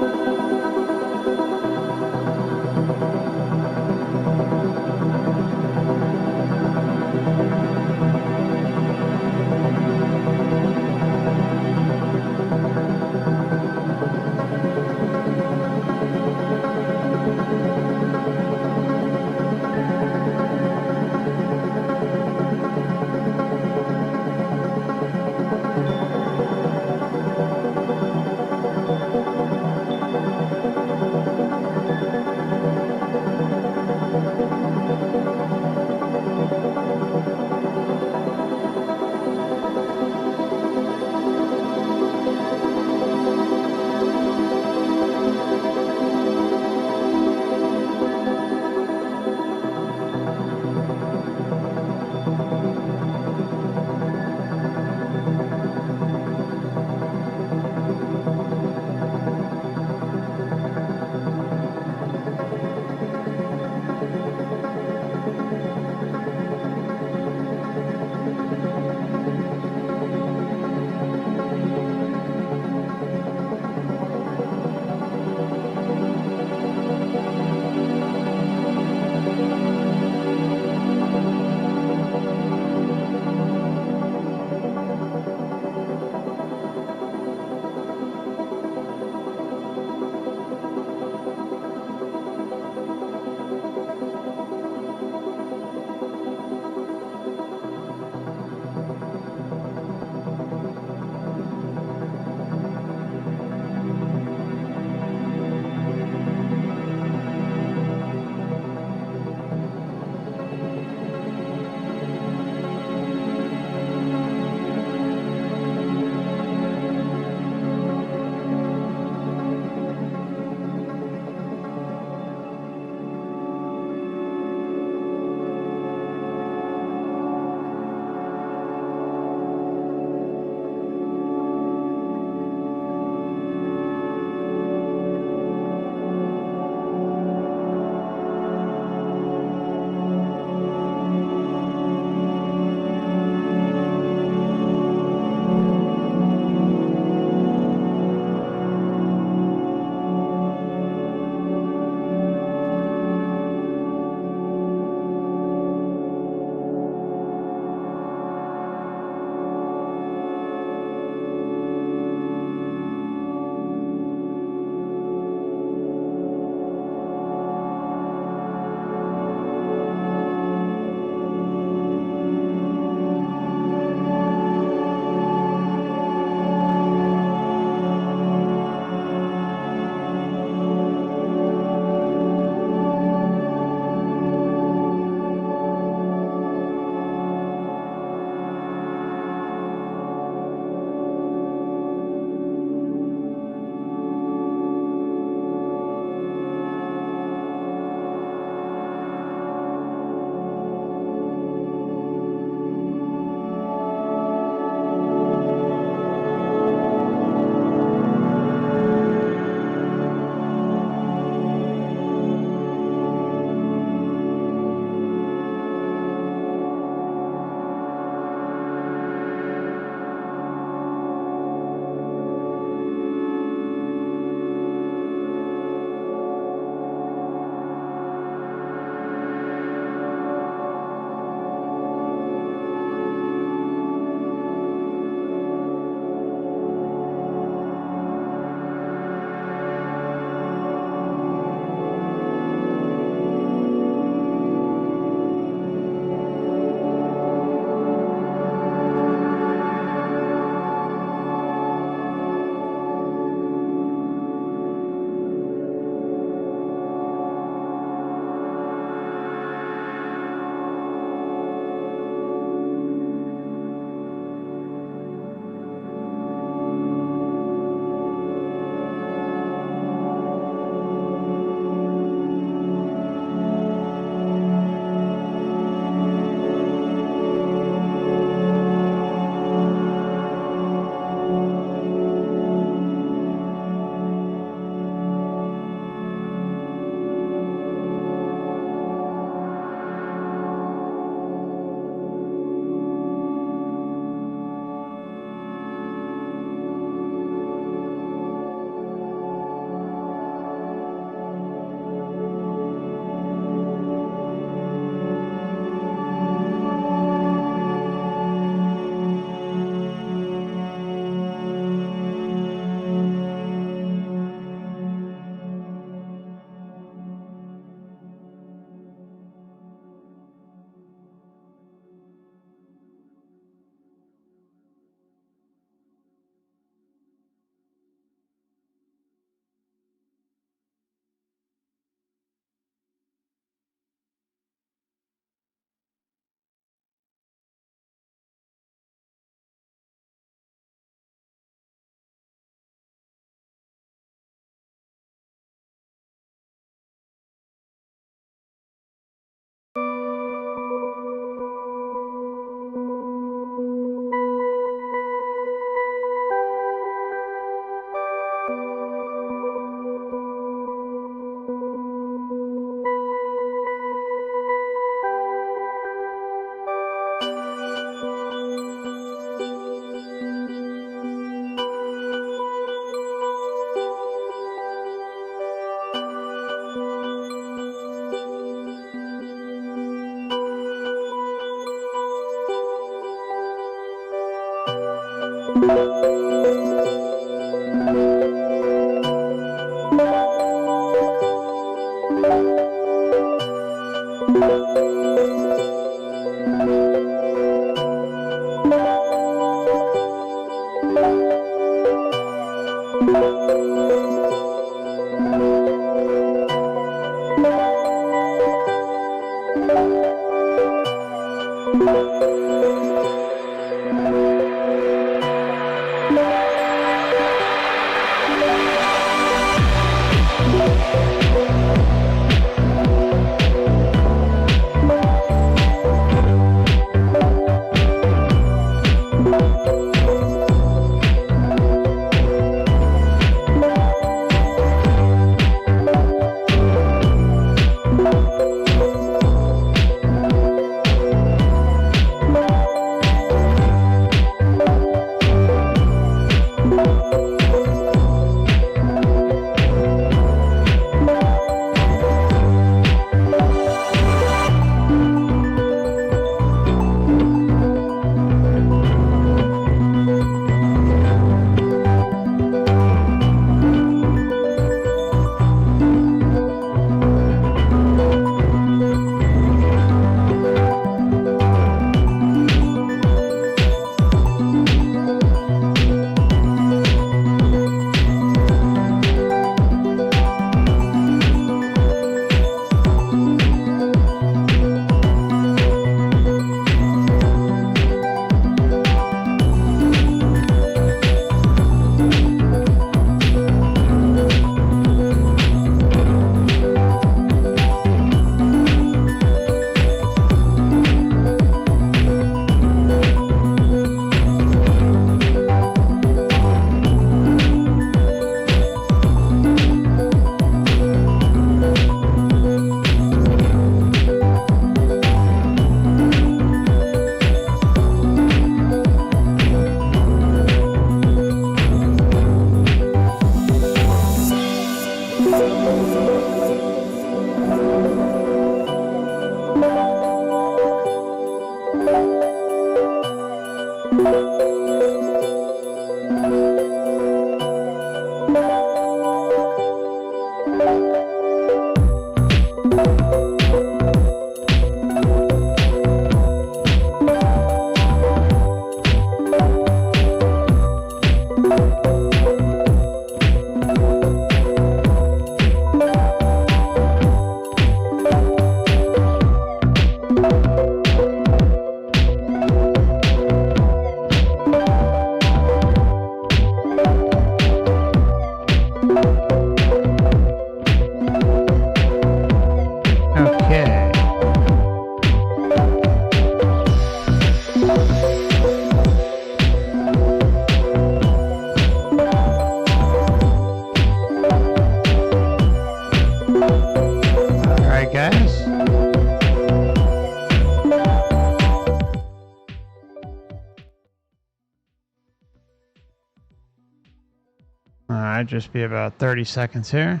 S1: Just be about 30 seconds here.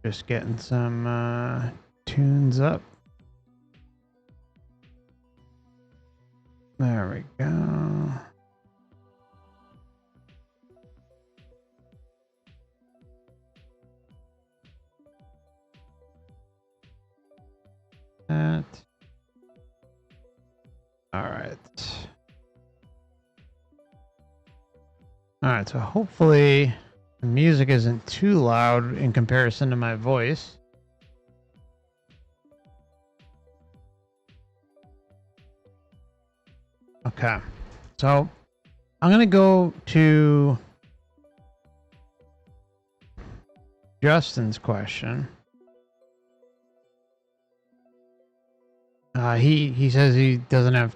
S1: Just getting some tunes up. There we go. That. All right. All right, so hopefully the music isn't too loud in comparison to my voice. Okay, so I'm going to go to Justin's question. He says he doesn't have,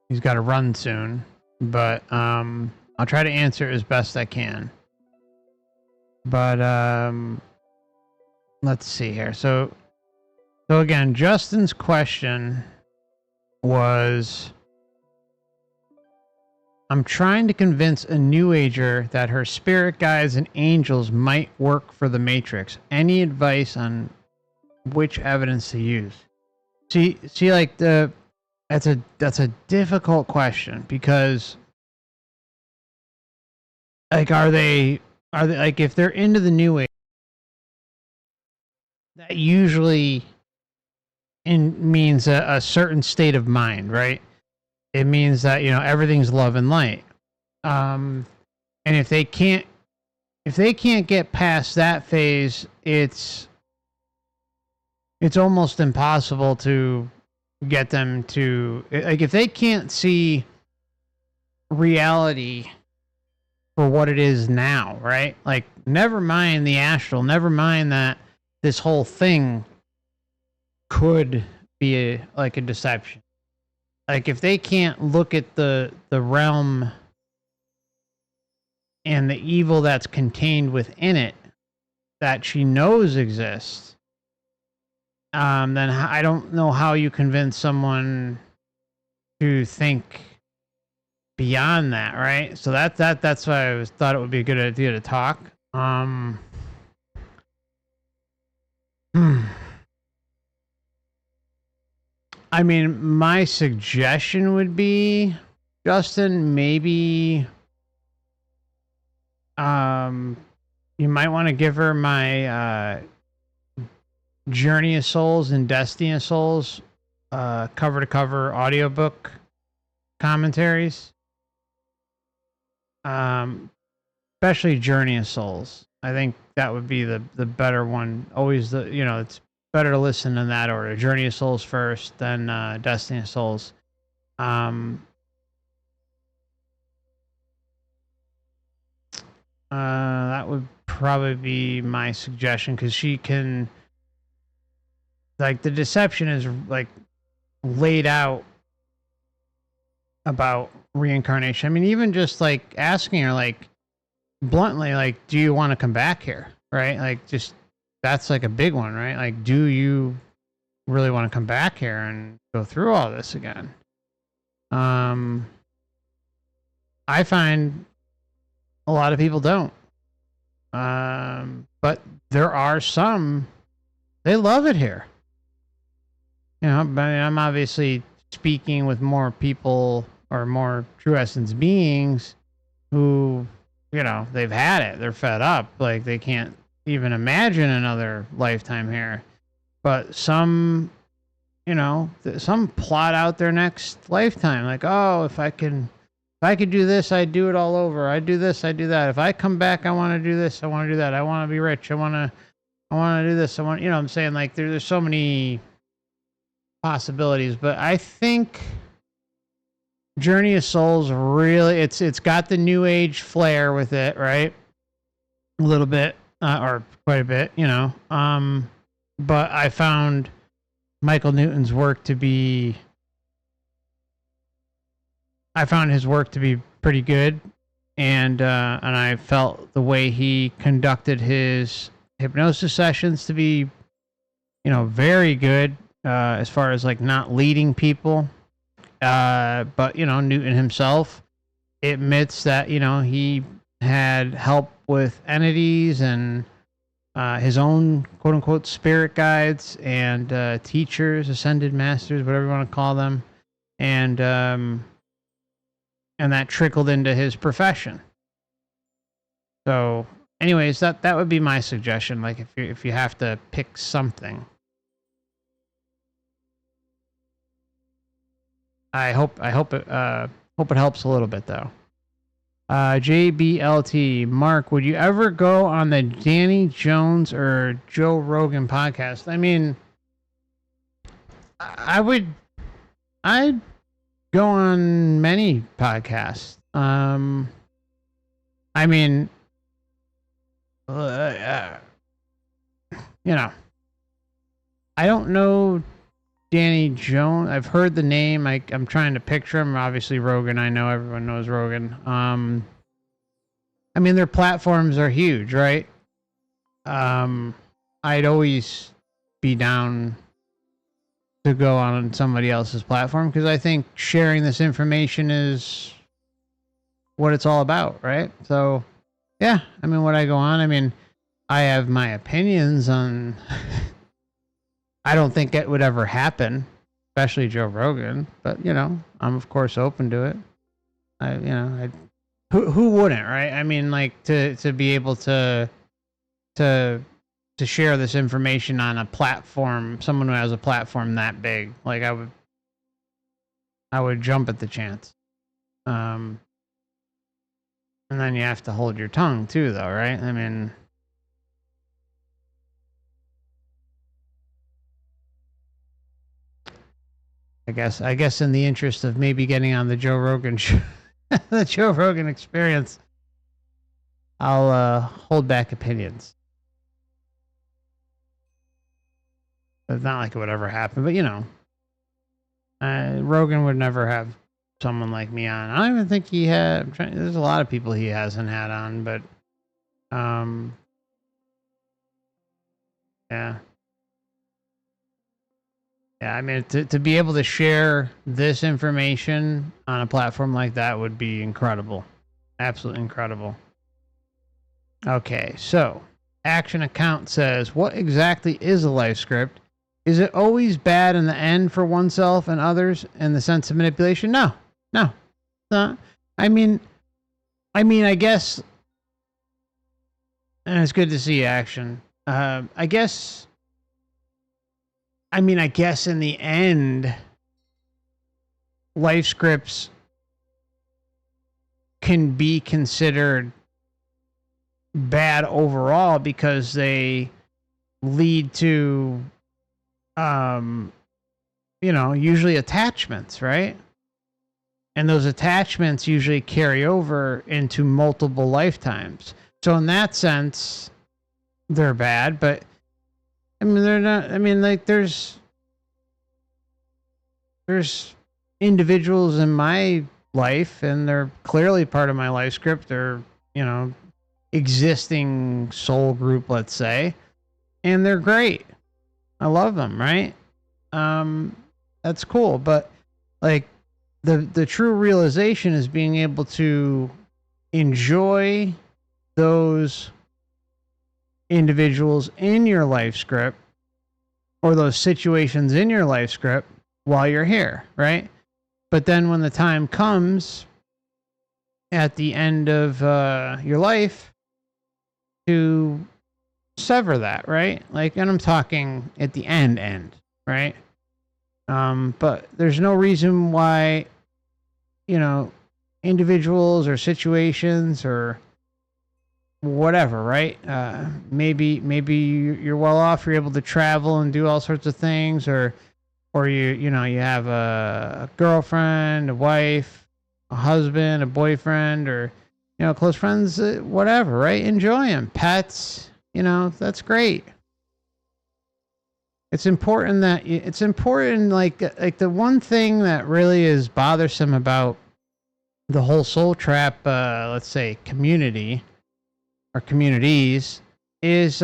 S1: he's got to run soon, but I'll try to answer as best I can. But let's see here. So again, Justin's question was, I'm trying to convince a New Ager that her spirit guides and angels might work for the Matrix. Any advice on which evidence to use? See, like that's a difficult question, because Like, are they like, if they're into the new age, that usually means a certain state of mind, right? It means that, you know, everything's love and light. And if they can't get past that phase, it's almost impossible to get them to, like, if they can't see reality for what it is now, right? Like, never mind the astral, never mind that this whole thing could be like a deception. Like, if they can't look at the realm and the evil that's contained within it that she knows exists, then I don't know how you convince someone to think beyond that, right? So that's why I thought it would be a good idea to talk. I mean, my suggestion would be, Justin, maybe you might want to give her my Journey of Souls and Destiny of Souls cover to cover audiobook commentaries. Especially Journey of Souls. I think that would be the better one. Always it's better to listen in that order. Journey of Souls first, then Destiny of Souls. That would probably be my suggestion, because she can, like, the deception is like laid out about reincarnation. I mean, even just like asking her, like, bluntly, like, do you want to come back here? Right? Like, just, that's like a big one, right? Like, do you really want to come back here and go through all this again? I find a lot of people don't. But there are some, they love it here. You know, but I'm obviously speaking with more people, or more true essence beings, who, you know, they've had it. They're fed up. Like, they can't even imagine another lifetime here. But some, you know, some plot out their next lifetime. Like, oh, if I could do this, I'd do it all over. I do this, I do that. If I come back, I want to do this, I want to do that. I want to be rich. I want to do this. I want, you know what I'm saying? Like, there's so many possibilities. But I think Journey of Souls, really, it's got the new age flair with it, right? A little bit, or quite a bit, you know. But I found Michael Newton's work to be, I found his work to be pretty good, and I felt the way he conducted his hypnosis sessions to be, you know, very good, as far as like not leading people. But, you know, Newton himself admits that, you know, he had help with entities and his own quote unquote spirit guides and teachers, ascended masters, whatever you want to call them, and that trickled into his profession. So, anyways, that would be my suggestion. Like, if you have to pick something. I hope it helps a little bit, though. JBLT, Mark, would you ever go on the Danny Jones or Joe Rogan podcast? I mean, I'd go on many podcasts. I mean, you know, I don't know Danny Jones. I've heard the name. I'm trying to picture him. Obviously, Rogan. I know everyone knows Rogan. I mean, their platforms are huge, right? I'd always be down to go on somebody else's platform, because I think sharing this information is what it's all about, right? So, yeah. I mean, would I go on? I mean, I have my opinions on. I don't think it would ever happen, especially Joe Rogan. But, you know, I'm of course open to it. who wouldn't, right? I mean, like to be able to share this information on a platform, someone who has a platform that big, like I would jump at the chance. And then you have to hold your tongue too, though, right? I mean, I guess in the interest of maybe getting on the Joe Rogan show, the Joe Rogan Experience, I'll hold back opinions. It's not like it would ever happen, but you know, Rogan would never have someone like me on. I don't even think he had. There's a lot of people he hasn't had on, but yeah. Yeah, I mean, to be able to share this information on a platform like that would be incredible. Absolutely incredible. Okay, so action account says, what exactly is a life script? Is it always bad in the end for oneself and others in the sense of manipulation? No, no. I mean, I guess, and it's good to see action. I guess in the end, life scripts can be considered bad overall because they lead to, usually attachments, right? And those attachments usually carry over into multiple lifetimes. So in that sense, they're bad, but I mean, they're not. I mean, like there's individuals in my life, and they're clearly part of my life script. They're existing soul group, let's say, and they're great. I love them, right? That's cool, but like the true realization is being able to enjoy those individuals in your life script or those situations in your life script while you're here, right? But then when the time comes at the end of your life to sever that, right? Like, and I'm talking at the end, right? But there's no reason why, individuals or situations or whatever, right? Maybe you're well off. You're able to travel and do all sorts of things, or you have a girlfriend, a wife, a husband, a boyfriend, or close friends, whatever, right? Enjoy them, pets. That's great. It's important like the one thing that really is bothersome about the whole soul trap, let's say community or communities, is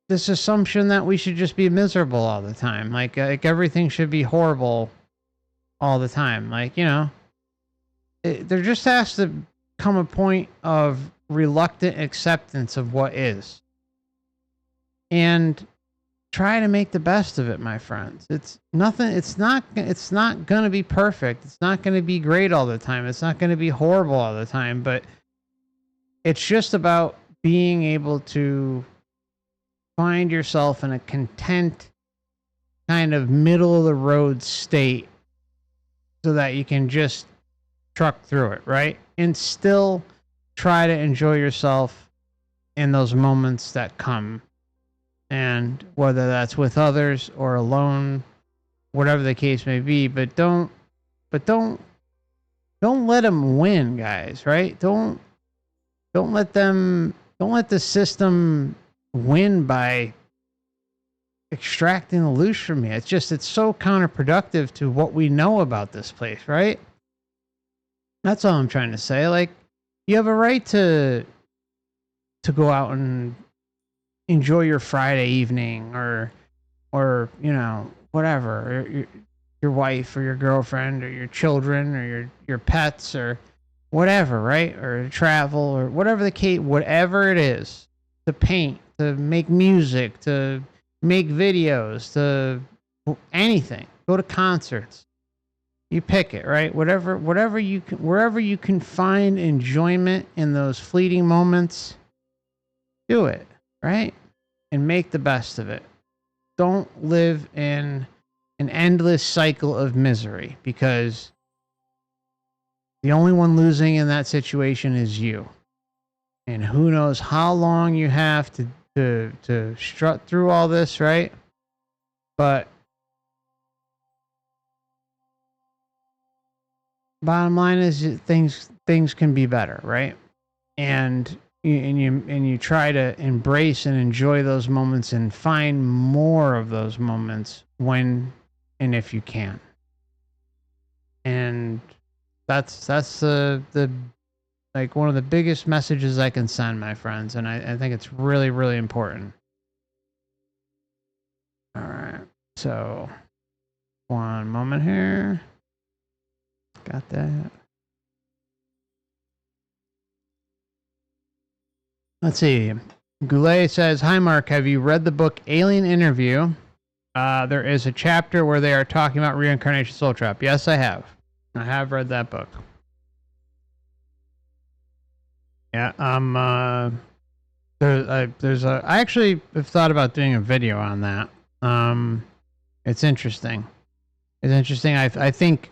S1: this assumption that we should just be miserable all the time. Like everything should be horrible all the time. Like, there just has to come a point of reluctant acceptance of what is. And try to make the best of it, my friends. It's not going to be perfect. It's not going to be great all the time. It's not going to be horrible all the time, but it's just about being able to find yourself in a content kind of middle of the road state so that you can just truck through it, right? And still try to enjoy yourself in those moments that come. And whether that's with others or alone, whatever the case may be, but don't let them win, guys, right? Don't let the system win by extracting the loose from you. It's so counterproductive to what we know about this place, right? That's all I'm trying to say. Like, you have a right to go out and enjoy your Friday evening or whatever, or your wife or your girlfriend or your children or your pets or whatever, right? Or to travel or whatever the case, whatever it is, to paint, to make music, to make videos, to anything, go to concerts. You pick it, right? Whatever you can, wherever you can find enjoyment in those fleeting moments, do it, right? And make the best of it. Don't live in an endless cycle of misery, because the only one losing in that situation is you. And who knows how long you have to strut through all this, right? But bottom line is things can be better, right? And you try to embrace and enjoy those moments and find more of those moments when and if you can. And that's the like one of the biggest messages I can send, my friends, and I think it's really, really important. All right, so one moment here. Got that. Let's see. Goulet says, "Hi, Mark. Have you read the book Alien Interview? There is a chapter where they are talking about reincarnation soul trap." Yes, I have. I have read that book. Yeah. I actually have thought about doing a video on that. It's interesting. It's interesting. I think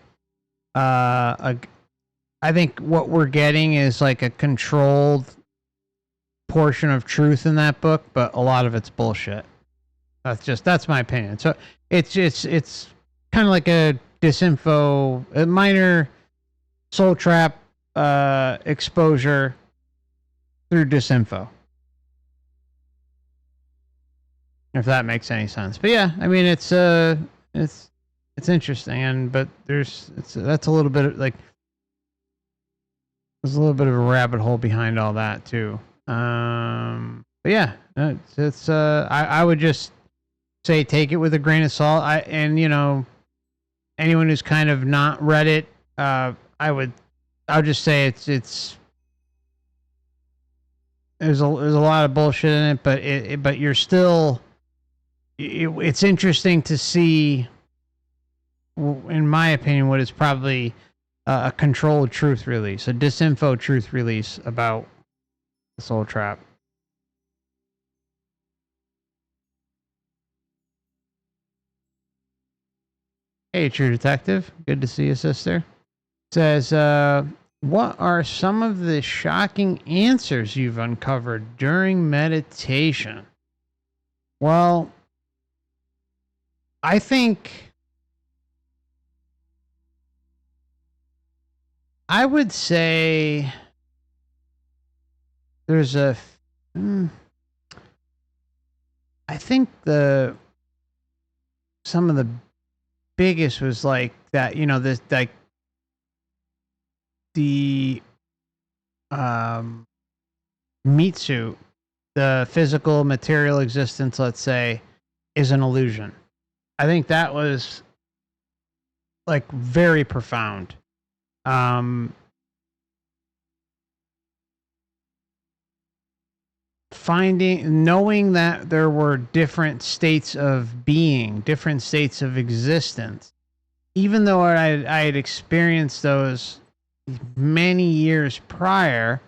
S1: what we're getting is like a controlled portion of truth in that book, but a lot of it's bullshit. That's my opinion. So it's kind of like a disinfo, a minor soul trap exposure through disinfo, if that makes any sense. But yeah, I mean it's interesting, but that's a little bit of, like, there's a little bit of a rabbit hole behind all that too. But yeah, I would just say take it with a grain of salt. Anyone who's kind of not read it, I'll just say there's a lot of bullshit in it, but you're still, it's interesting to see, in my opinion, what is probably a controlled truth release, a disinfo truth release about the soul trap. Hey, True Detective. Good to see you, sister. Says, what are some of the shocking answers you've uncovered during meditation? Well, I think I would say there's I think some of the biggest was like that, this, like, the meat suit, the physical material existence, let's say, is an illusion. I think that was like very profound. Knowing that there were different states of being, different states of existence, even though I had experienced those many years prior,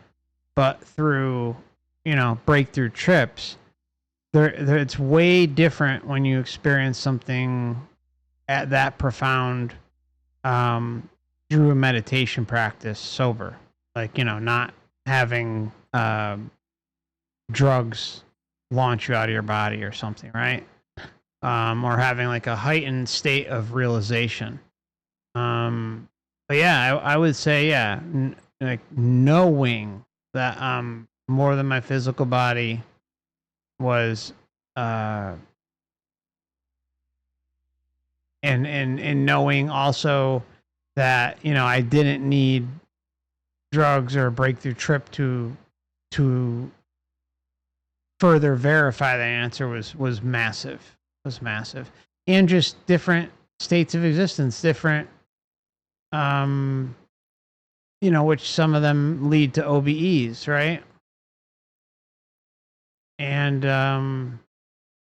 S1: but through, breakthrough trips, it's way different when you experience something at that profound through a meditation practice sober, like, not having drugs launch you out of your body or something, right? Or having like a heightened state of realization. But yeah, I would say, yeah, like knowing that more than my physical body was, and knowing also that, I didn't need drugs or a breakthrough trip to further verify the answer was massive. Was massive. And just different states of existence, different, which some of them lead to OBEs, right? And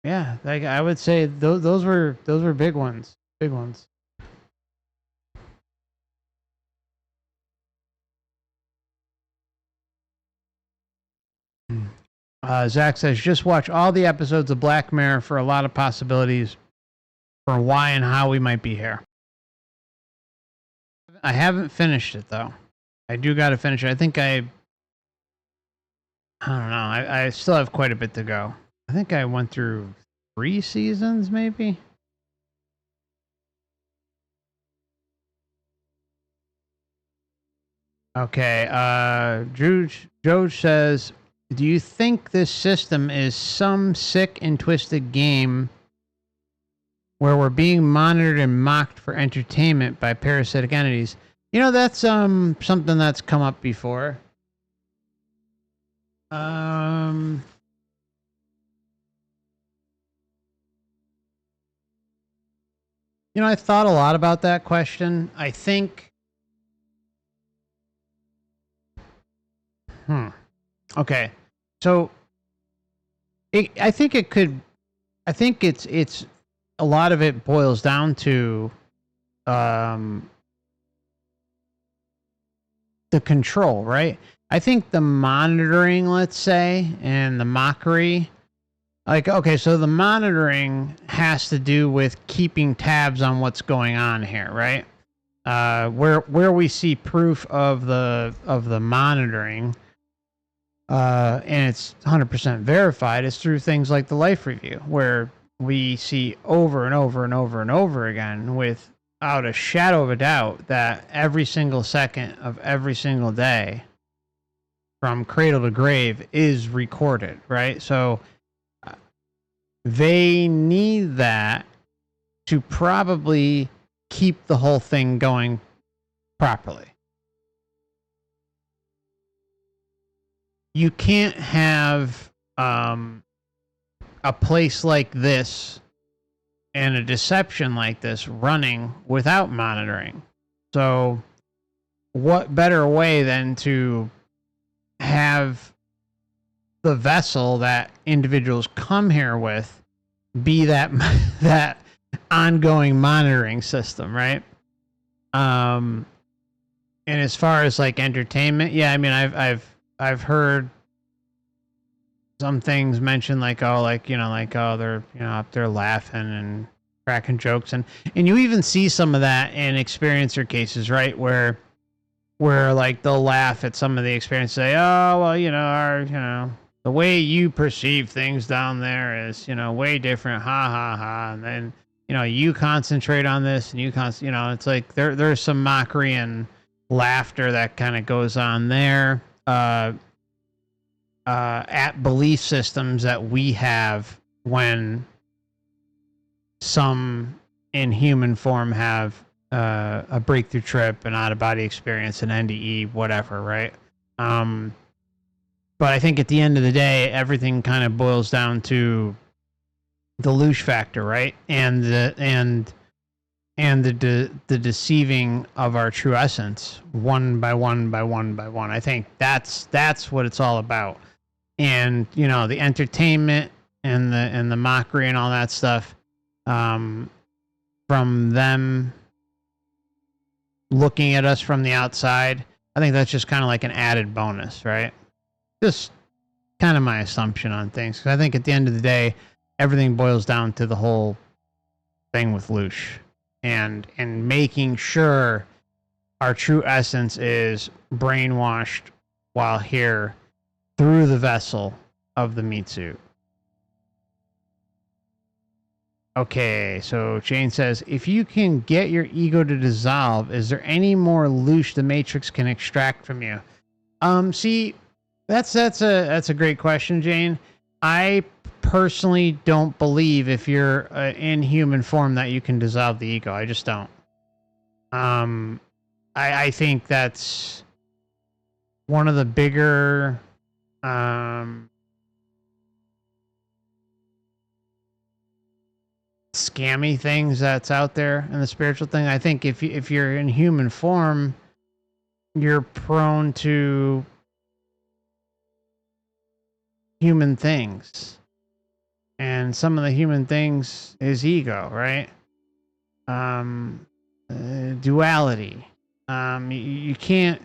S1: yeah, like I would say those were big ones. Big ones. Zach says, just watch all the episodes of Black Mirror for a lot of possibilities for why and how we might be here. I haven't finished it, though. I do got to finish it. I think I don't know. I still have quite a bit to go. I think I went through 3 seasons, maybe. Okay. Joe says, do you think this system is some sick and twisted game where we're being monitored and mocked for entertainment by parasitic entities? You know, that's something that's come up before. You know, I thought a lot about that question. I think okay. So I think it could I think it's a lot of it boils down to the control, right? I think the monitoring, let's say, and the mockery, like, okay, so the monitoring has to do with keeping tabs on what's going on here, right? Where we see proof of the monitoring, and it's 100% verified, is through things like the life review, where we see over and over and over and over again, without a shadow of a doubt, that every single second of every single day, from cradle to grave, is recorded, right? So they need that to probably keep the whole thing going properly. You can't have a place like this and a deception like this running without monitoring. So what better way than to have the vessel that individuals come here with be that that ongoing monitoring system, right? And as far as like entertainment, yeah, I mean, I've heard some things mentioned, like, oh, like, you know, like, oh, they're, you know, up there laughing and cracking jokes, and you even see some of that in experiencer cases, right, where like they'll laugh at some of the experience, say, oh, well, you know, the way you perceive things down there is, you know, way different, ha ha ha, and then, you know, you concentrate on this, and you know, it's like there's some mockery and laughter that kind of goes on there at belief systems that we have when some in human form have a breakthrough trip, an out-of-body experience, an NDE, whatever, right? But I think at the end of the day, everything kind of boils down to the loosh factor, right? And the deceiving of our true essence, one by one by one by one. I think that's what it's all about. And, you know, the entertainment and the mockery and all that stuff, from them looking at us from the outside, I think that's just kind of like an added bonus, right? Just kind of my assumption on things. 'Cause I think at the end of the day, everything boils down to the whole thing with loosh and making sure our true essence is brainwashed while here through the vessel of the meat suit. Okay, so Jane says, if you can get your ego to dissolve, is there any more loosh the Matrix can extract from you? See, that's a great question, Jane. I personally don't believe if you're in human form that you can dissolve the ego. I just don't. I think that's one of the bigger scammy things that's out there in the spiritual thing. I think if you're in human form, you're prone to human things, and some of the human things is ego, right? Duality. You can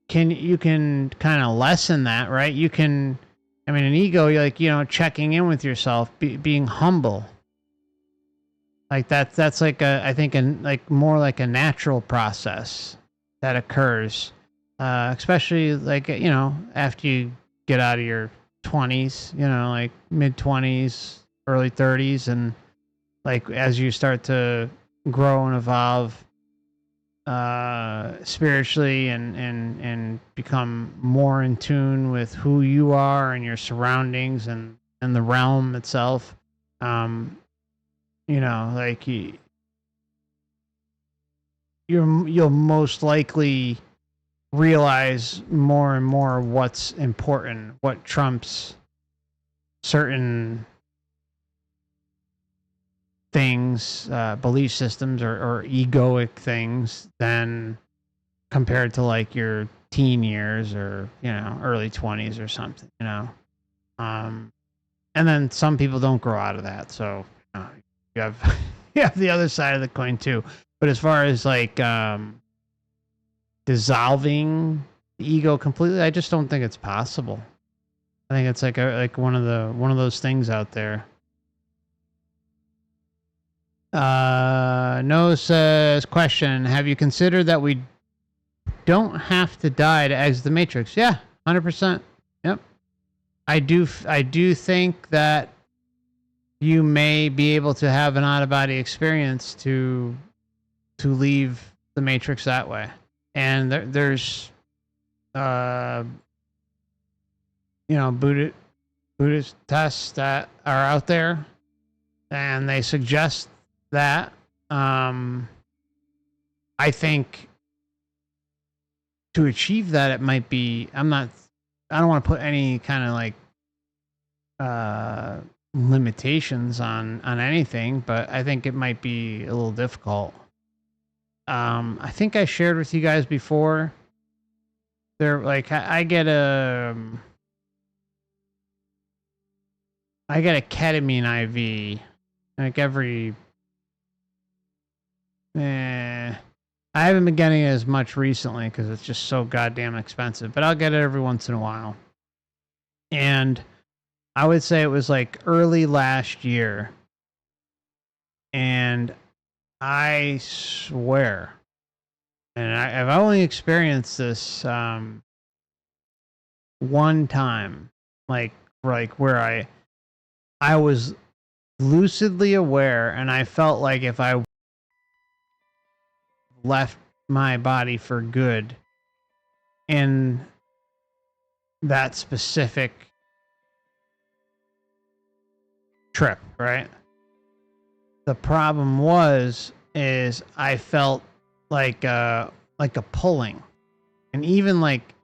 S1: kind of lessen that, right? You can I mean, an ego, you're like, you know, checking in with yourself, being humble. Like that's like I think like more like a natural process that occurs, especially like, you know, after you get out of your 20s, you know, like mid 20s, early 30s, and like as you start to grow and evolve spiritually and become more in tune with who you are and your surroundings and the realm itself. You know, like you'll most likely realize more and more what's important, what trumps certain things, belief systems or egoic things than compared to like your teen years or, you know, early 20s or something, you know. And then some people don't grow out of that. So you have you have the other side of the coin too. But as far as like dissolving the ego completely, I just don't think it's possible. I think it's like one of those things out there. No says, question, have you considered that we don't have to die to exit the Matrix? Yeah, 100%. Yep. I do think that you may be able to have an out-of-body experience to leave the Matrix that way. And there's you know, Buddhist tests that are out there, and they suggest that. I think to achieve that, it might be, I don't want to put any kind of like limitations on anything, but I think it might be a little difficult. I think I shared with you guys before. There, like, I get a ketamine IV, like every. I haven't been getting it as much recently because it's just so goddamn expensive, but I'll get it every once in a while. And I would say it was like early last year. And I swear, and I've only experienced this one time, like where I was lucidly aware, and I felt like if I left my body for good in that specific trip, right? The problem is I felt like a pulling, and even like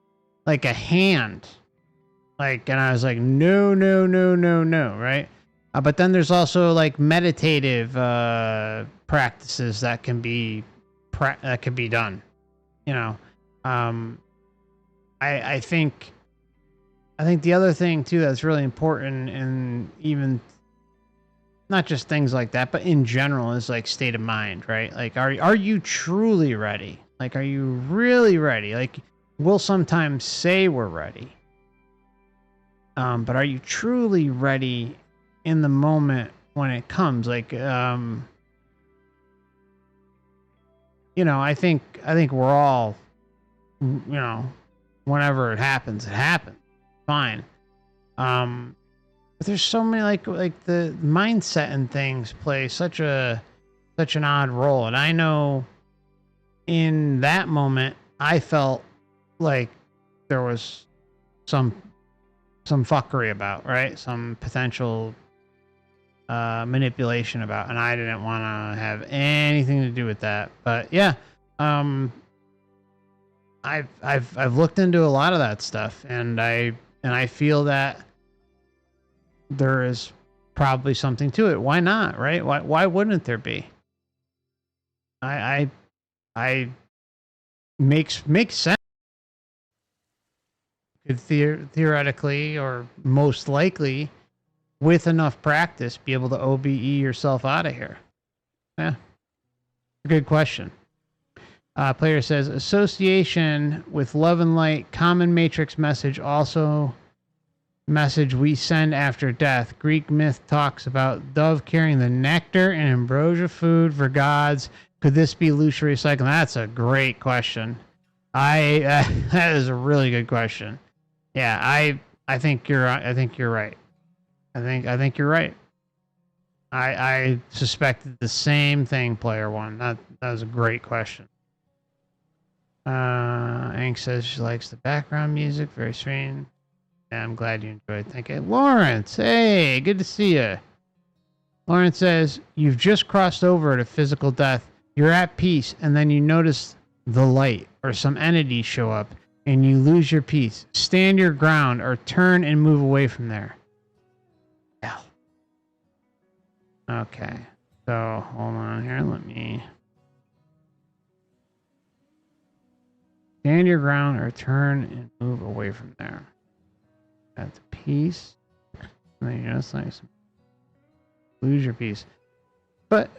S1: a hand, like, and I was like, no, right? But then there's also like meditative practices that can be done, you know. I think the other thing too that's really important, and even not just things like that, but in general, is like state of mind, right? Like, are you truly ready? Like, are you really ready? Like, we'll sometimes say we're ready, but are you truly ready in the moment when it comes? Like, you know, I think we're all, you know, whenever it happens, fine. But there's so many like the mindset and things play such an odd role. And I know in that moment I felt like there was some fuckery about, right? Some potential manipulation about, and I didn't want to have anything to do with that. But yeah, I've looked into a lot of that stuff, and I feel that there is probably something to it. Why not, right? Why wouldn't there be? I makes sense. Could theoretically, or most likely, with enough practice, be able to OBE yourself out of here. Yeah, good question. Player says, association with love and light, common matrix message also message we send after death. Greek myth talks about dove carrying the nectar and ambrosia food for gods. Could this be illusory cycling? That's a great question. That is a really good question. Yeah, I think you're right. I think you're right. I think you're right. I suspected the same thing, player one. That was a great question. Hank says she likes the background music. Very strange. Yeah, I'm glad you enjoyed. Thank you. Lawrence, hey, good to see you. Lawrence says, you've just crossed over to physical death. You're at peace, and then you notice the light or some entity show up, and you lose your peace. Stand your ground or turn and move away from there. Yeah. Okay. So, hold on here. Let me... Stand your ground or turn and move away from there. That's peace. And then you just like lose your peace. But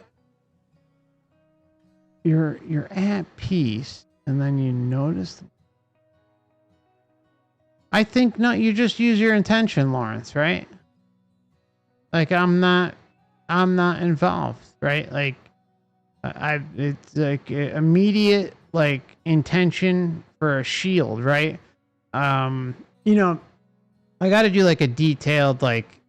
S1: you're at peace, and then you notice. I think no, you just use your intention, Lawrence, right? Like I'm not involved, right? Like it's like immediate like intention for a shield, right? You know, I got to do like a detailed like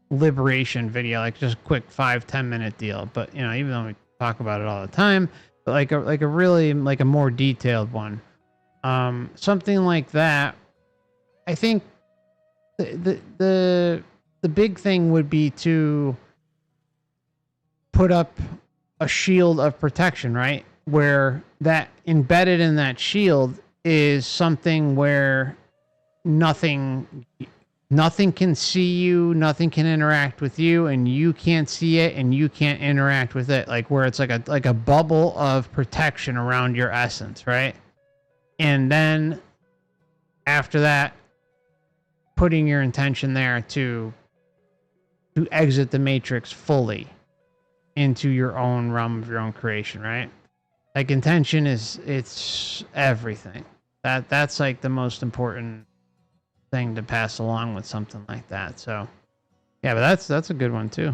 S1: liberation video, like just a quick 5-10 minute deal. But you know, even though we talk about it all the time, but like a really like a more detailed one, something like that. I think the big thing would be to put up a shield of protection, right? Where that embedded in that shield is something where nothing can see you, nothing can interact with you, and you can't see it and you can't interact with it. Like where it's like a bubble of protection around your essence, right? And then after that, putting your intention there to exit the matrix fully into your own realm of your own creation, right? Like intention it's everything. That's like the most important thing to pass along with something like that. So yeah, but that's a good one too.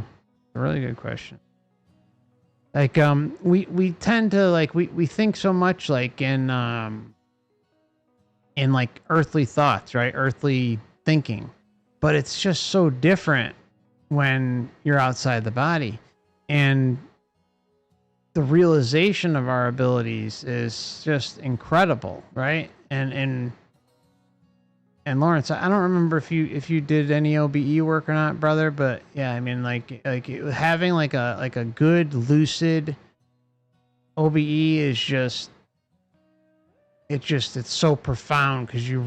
S1: A really good question. Like we tend to like we think so much like in like earthly thoughts, right? Earthly thinking. But it's just so different when you're outside the body. And the realization of our abilities is just incredible, right? And Lawrence, I don't remember if you did any OBE work or not, brother, but yeah, I mean like having like a good lucid OBE is just it's so profound because you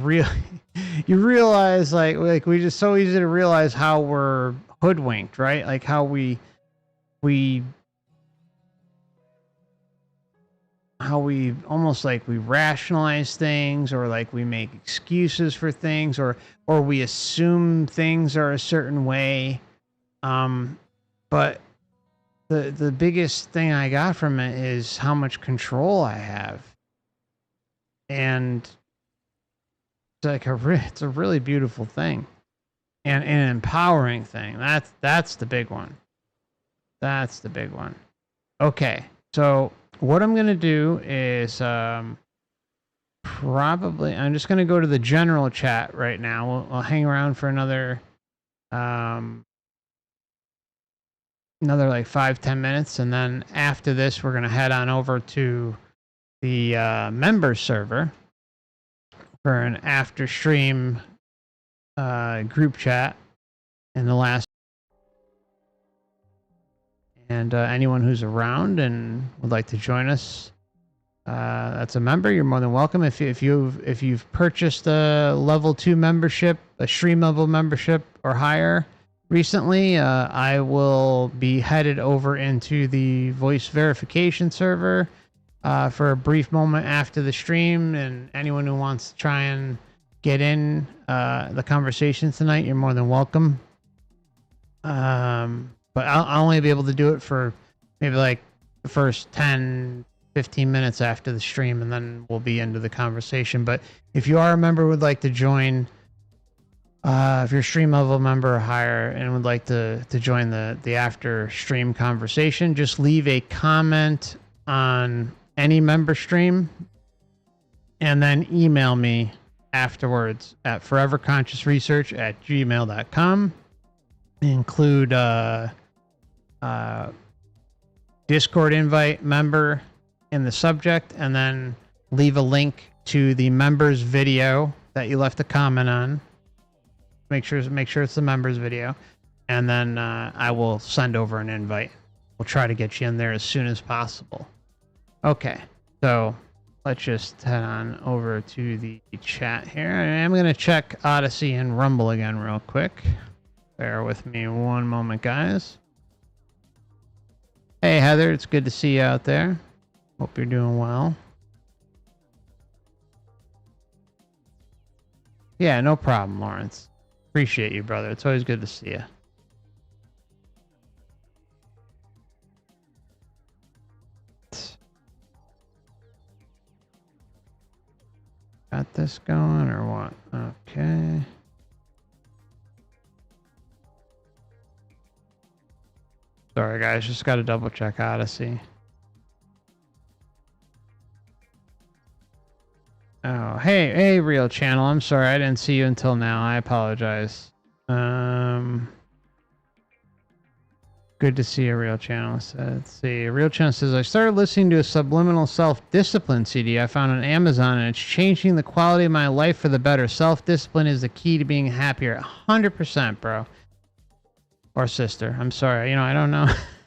S1: realize like we just so easy to realize how we're hoodwinked, right? Like how we almost like we rationalize things, or like we make excuses for things, or we assume things are a certain way. But the biggest thing I got from it is how much control I have. And it's like it's a really beautiful thing, and an empowering thing. That's the big one. That's the big one. Okay, so what I'm gonna do is probably I'm just gonna go to the general chat right now. We'll hang around for another like 5-10 minutes, and then after this we're gonna head on over to the members server for an after stream group chat in the last. And anyone who's around and would like to join us, that's a member. You're more than welcome. If you've purchased a level 2 membership, a stream level membership or higher recently, I will be headed over into the voice verification server for a brief moment after the stream. And anyone who wants to try and get in the conversation tonight, you're more than welcome. But I'll only be able to do it for maybe like the first 10-15 minutes after the stream, and then we'll be into the conversation. But if you are a member, would like to join, If you're stream level member or higher and would like to join the after stream conversation, just leave a comment on any member stream and then email me afterwards at foreverconsciousresearch@gmail.com. Include Discord invite member in the subject, and then leave a link to the members video that you left a comment on. Make sure it's the members video, and then I will send over an invite. We'll try to get you in there as soon as possible. Okay, so let's just head on over to the chat here. I'm going to check Odysee and Rumble again real quick. Bear with me one moment, guys. Hey, Heather, it's good to see you out there. Hope you're doing well. Yeah, no problem, Lawrence. Appreciate you, brother. It's always good to see you. Got this going or what? Okay. Sorry, guys. Just got to double check Odysee. Oh, hey, Real Channel. I'm sorry, I didn't see you until now. I apologize. Good to see you, Real Channel. So, let's see. Real Channel says, I started listening to a Subliminal Self-Discipline CD I found on Amazon, and it's changing the quality of my life for the better. Self-discipline is the key to being happier. 100%, bro. Or sister. I'm sorry. You know, I don't know.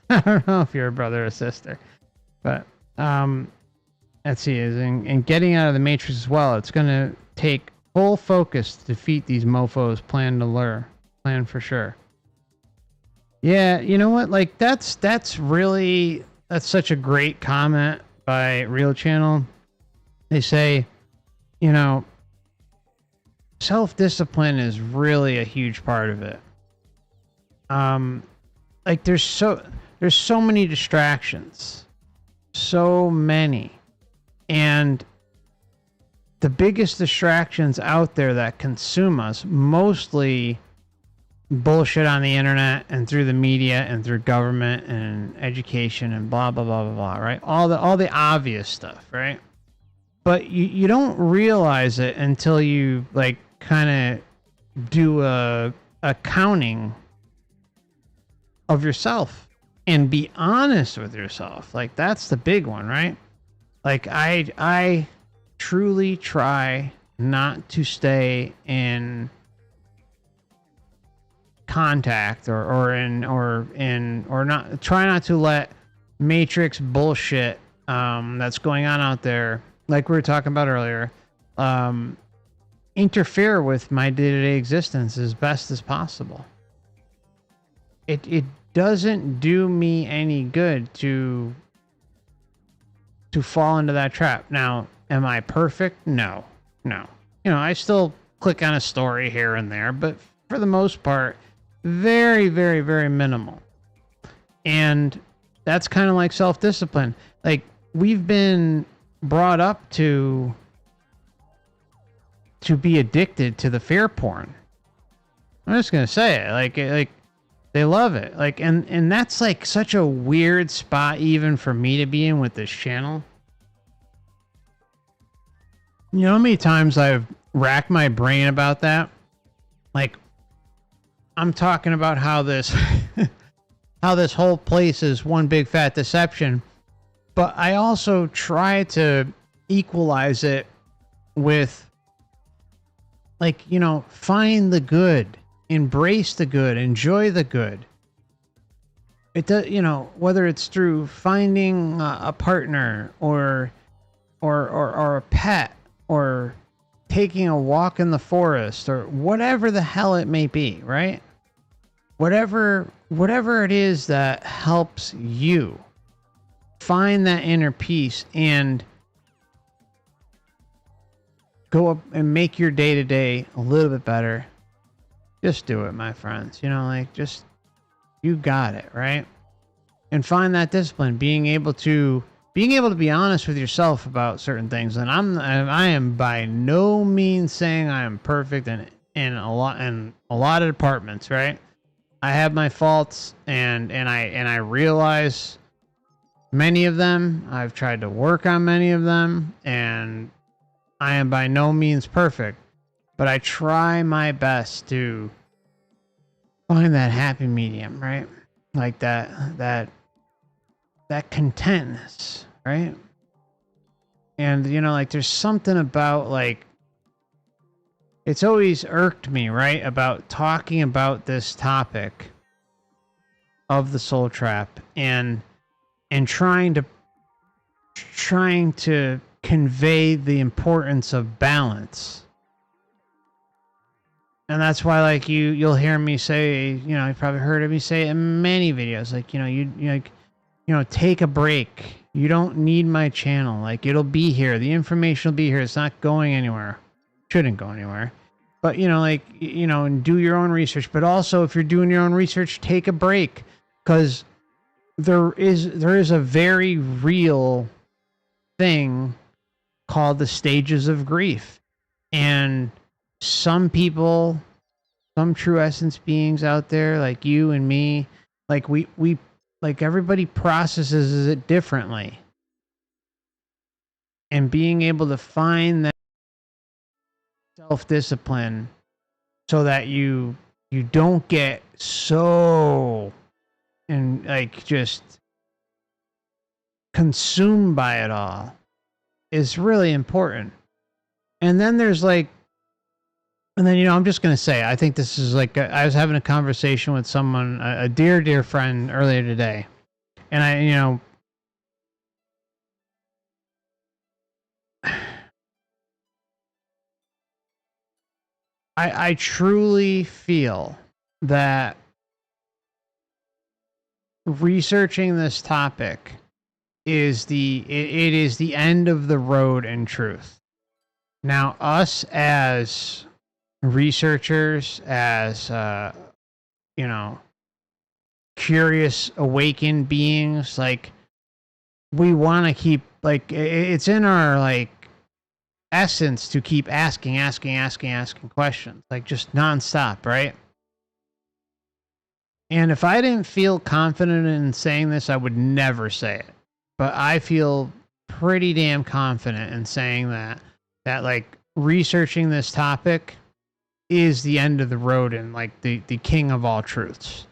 S1: I don't know if you're a brother or sister. But, let's see, in getting out of the Matrix as well, it's going to take full focus to defeat these mofos plan to lure. Plan for sure. Yeah, you know what? Like, that's such a great comment by Real Channel. They say, you know, self-discipline is really a huge part of it. Like, there's so many distractions. So many. And the biggest distractions out there that consume us, mostly bullshit on the internet and through the media and through government and education and blah, blah, blah, blah, blah, right? All the obvious stuff, right? But you don't realize it until you, like, kind of do a accounting of yourself and be honest with yourself. Like, that's the big one, right? Like, I truly try not to stay in contact or try not to let Matrix bullshit that's going on out there, like we were talking about earlier, interfere with my day-to-day existence as best as possible. It doesn't do me any good to fall into that trap. Now, am I perfect? No. You know, I still click on a story here and there, but for the most part, very, very, very minimal. And that's kind of like self-discipline. Like, we've been brought up to be addicted to the fear porn. I'm just gonna say it. Like they love it. Like, and that's like such a weird spot even for me to be in with this channel. You know how many times I've racked my brain about that? Like, I'm talking about how this whole place is one big fat deception, but I also try to equalize it with, like, you know, find the good, embrace the good, enjoy the good. It does, you know, whether it's through finding a partner or a pet, or taking a walk in the forest, or whatever the hell it may be, right? Whatever it is that helps you find that inner peace and go up and make your day-to-day a little bit better. Just do it, my friends. You know, like, just, you got it, right? And find that discipline, being able to be honest with yourself about certain things. And I am by no means saying I am perfect in in a lot of departments, right? I have my faults, and I realize many of them. I've tried to work on many of them, and I am by no means perfect, but I try my best to find that happy medium, right? Like that contentness, right? And like there's something about like it's always irked me, right, about talking about this topic of the soul trap and trying to convey the importance of balance. And that's why, like, you'll hear me say, you probably heard me say it in many videos, like, take a break. You don't need my channel. Like, it'll be here. The information will be here. It's not going anywhere. Shouldn't go anywhere. But, and do your own research. But also, if you're doing your own research, take a break. Because there is a very real thing called the stages of grief. And some people, some true essence beings out there, like you and me, like we like everybody processes it differently. And being able to find that self-discipline so that you don't get so and like just consumed by it all is really important. And then there's like, and then, I'm just going to say, I think this is like, I was having a conversation with someone, a dear friend earlier today. And I truly feel that researching this topic is it is the end of the road in truth. Now, us as researchers, as curious awakened beings, like we want to keep, like, it's in our like essence to keep asking questions, like just nonstop, right? And if I didn't feel confident in saying this, I would never say it. But I feel pretty damn confident in saying that like researching this topic is the end of the road and like the king of all truths.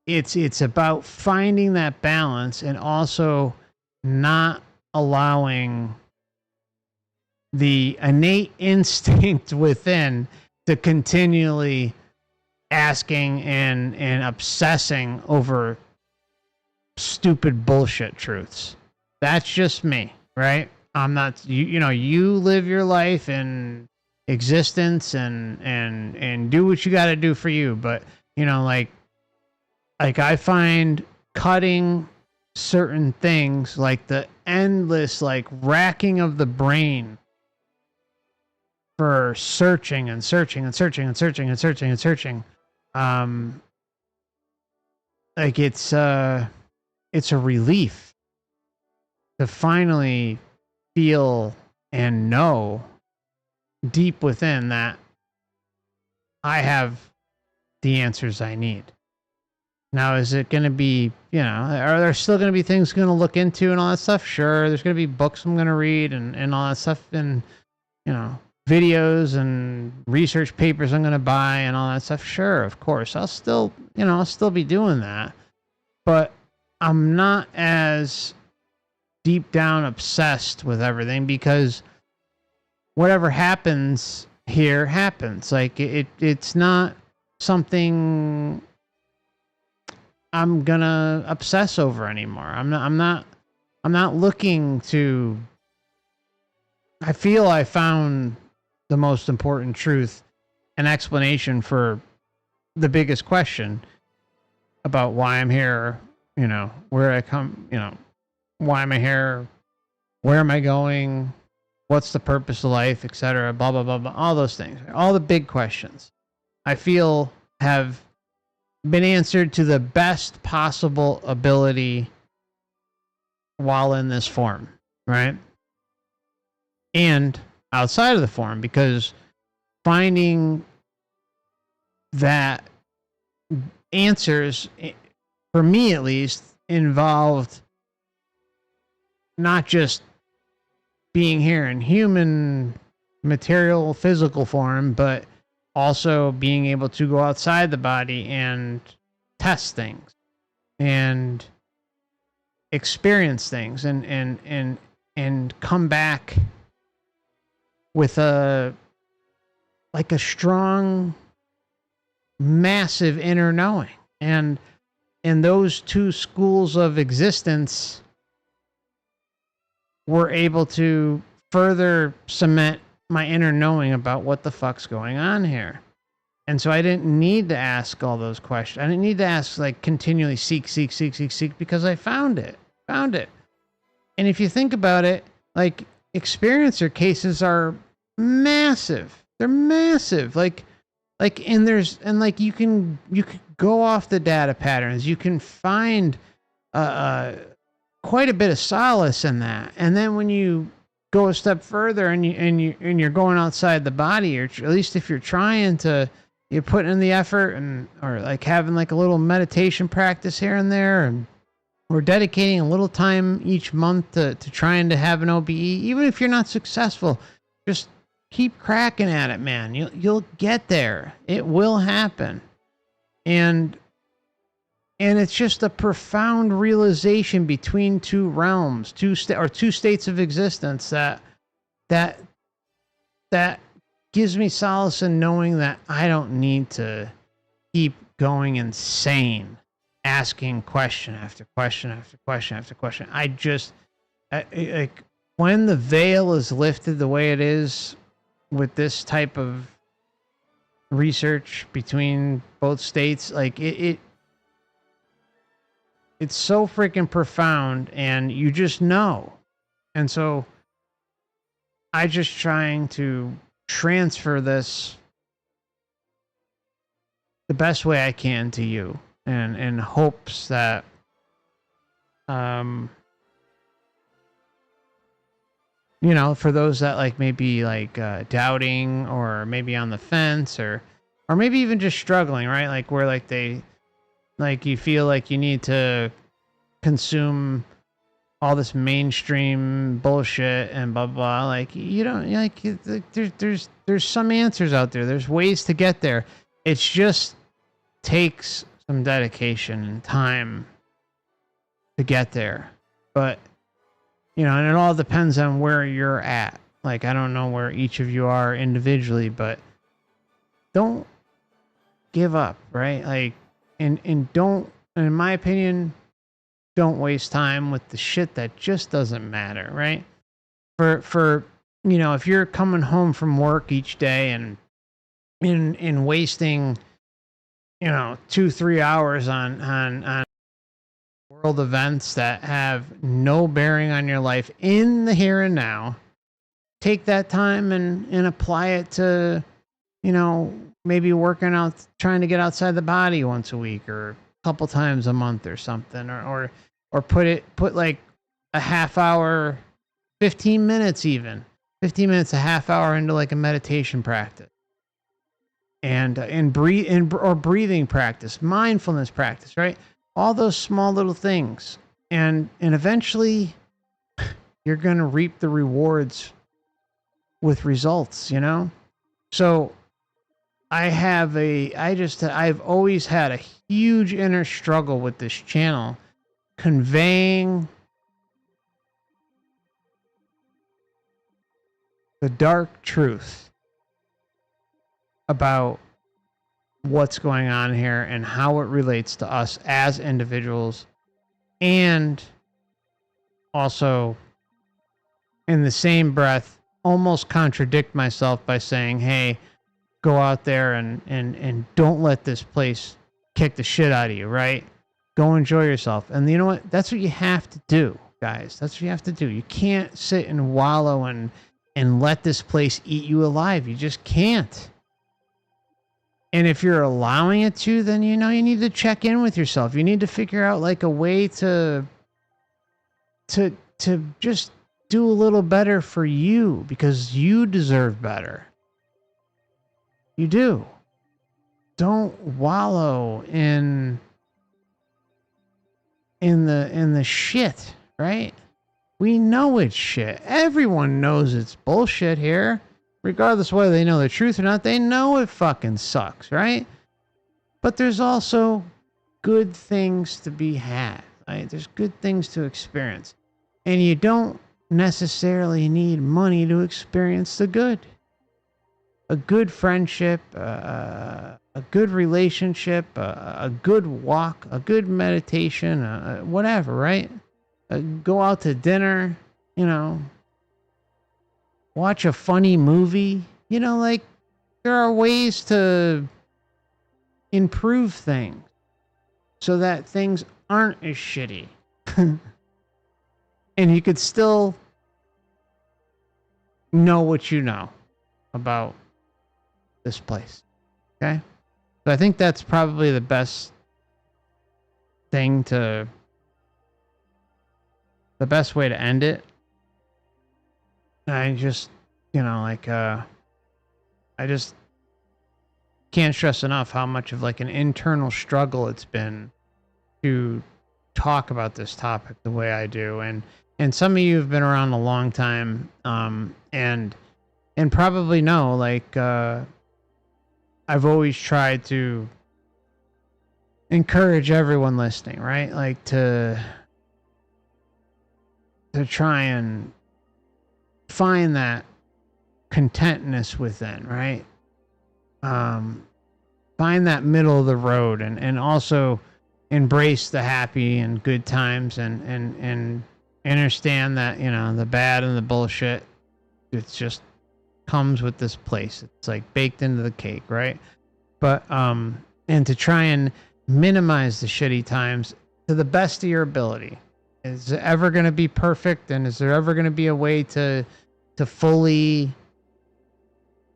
S1: It's about finding that balance and also not allowing the innate instinct within to continually asking and obsessing over stupid bullshit truths. That's just me, right? I'm not, you live your life in existence and do what you got to do for you. But, like I find cutting certain things, like the endless, like racking of the brain for searching, like it's a relief to finally feel and know deep within that I have the answers I need. Now, is it going to be, are there still going to be things I'm going to look into and all that stuff? Sure. There's going to be books I'm going to read and all that stuff, and, videos and research papers I'm going to buy and all that stuff. Sure, of course. I'll still be doing that. But I'm not as deep down obsessed with everything, because whatever happens here happens. Like it's not something I'm gonna obsess over anymore. I'm not looking to. I feel I found the most important truth and explanation for the biggest question about why I'm here, where I come, why am I here? Where am I going? What's the purpose of life, etc. Blah, blah, blah, blah. All those things. All the big questions I feel have been answered to the best possible ability while in this form, right? And outside of the form, because finding that answers, for me at least, involved not just being here in human, material, physical form, but also being able to go outside the body and test things and experience things and come back with a strong, massive inner knowing. And those two schools of existence were able to further cement my inner knowing about what the fuck's going on here. And so I didn't need to ask all those questions. I didn't need to ask, like, continually seek, because I found it. And if you think about it, like, experiencer cases are massive. They're massive. Like, you can go off the data patterns. You can find quite a bit of solace in that. And then when you go a step further and you're going outside the body, or at least if you're trying to, you're putting in the effort, or like having like a little meditation practice here and there, and or dedicating a little time each month to trying to have an OBE, even if you're not successful, just keep cracking at it, man. You'll get there. It will happen. And it's just a profound realization between two realms, two states of existence that gives me solace in knowing that I don't need to keep going insane, asking question after question after question after question. Like, when the veil is lifted the way it is with this type of research between both states, like it's so freaking profound, and you just know. And so I just trying to transfer this the best way I can to you, and in hopes that for those that like maybe like doubting, or maybe on the fence, or maybe even just struggling, right? Like where like you feel like you need to consume all this mainstream bullshit and blah blah. Like, you don't like, there's some answers out there. There's ways to get there. It's just takes some dedication and time to get there. But and it all depends on where you're at. Like, I don't know where each of you are individually, but don't give up, right? Like, and don't, in my opinion, don't waste time with the shit that just doesn't matter, right? For if you're coming home from work each day and in wasting 2-3 hours on world events that have no bearing on your life in the here and now, take that time and apply it to maybe working out, trying to get outside the body once a week, or a couple times a month or something, or put like a half hour, 15 minutes, even 15 minutes, a half hour into like a meditation practice, and breathing practice, mindfulness practice, right? All those small little things, and eventually you're going to reap the rewards with results, So I've always had a huge inner struggle with this channel, conveying the dark truth about what's going on here and how it relates to us as individuals, and also in the same breath almost contradict myself by saying, hey, go out there and don't let this place kick the shit out of you, right? Go enjoy yourself. And you know what? That's what you have to do, guys. That's what you have to do. You can't sit and wallow and let this place eat you alive. You just can't. And if you're allowing it to, then you need to check in with yourself. You need to figure out like a way to just do a little better for you because you deserve better. You do. Don't wallow in the shit, right? We know it's shit. Everyone knows it's bullshit here. Regardless of whether they know the truth or not, they know it fucking sucks, right? But there's also good things to be had, right? There's good things to experience. And you don't necessarily need money to experience the good. A good friendship, a good relationship, a good walk, a good meditation, whatever, right? Go out to dinner, you know, watch a funny movie. You know, like, there are ways to improve things so that things aren't as shitty. And you could still know what you know about this place. Okay? So I think that's probably the best thing to... the best way to end it. I just, you know, like, I just can't stress enough how much of like an internal struggle it's been to talk about this topic the way I do. And some of you have been around a long time, and probably know, like, I've always tried to encourage everyone listening, right? Like, to try and find that contentness within, right? Find that middle of the road, and also embrace the happy and good times, and understand that, you know, the bad and the bullshit, it's just comes with this place. It's like baked into the cake, right? But and to try and minimize the shitty times to the best of your ability. Is it ever going to be perfect? And is there ever going to be a way to fully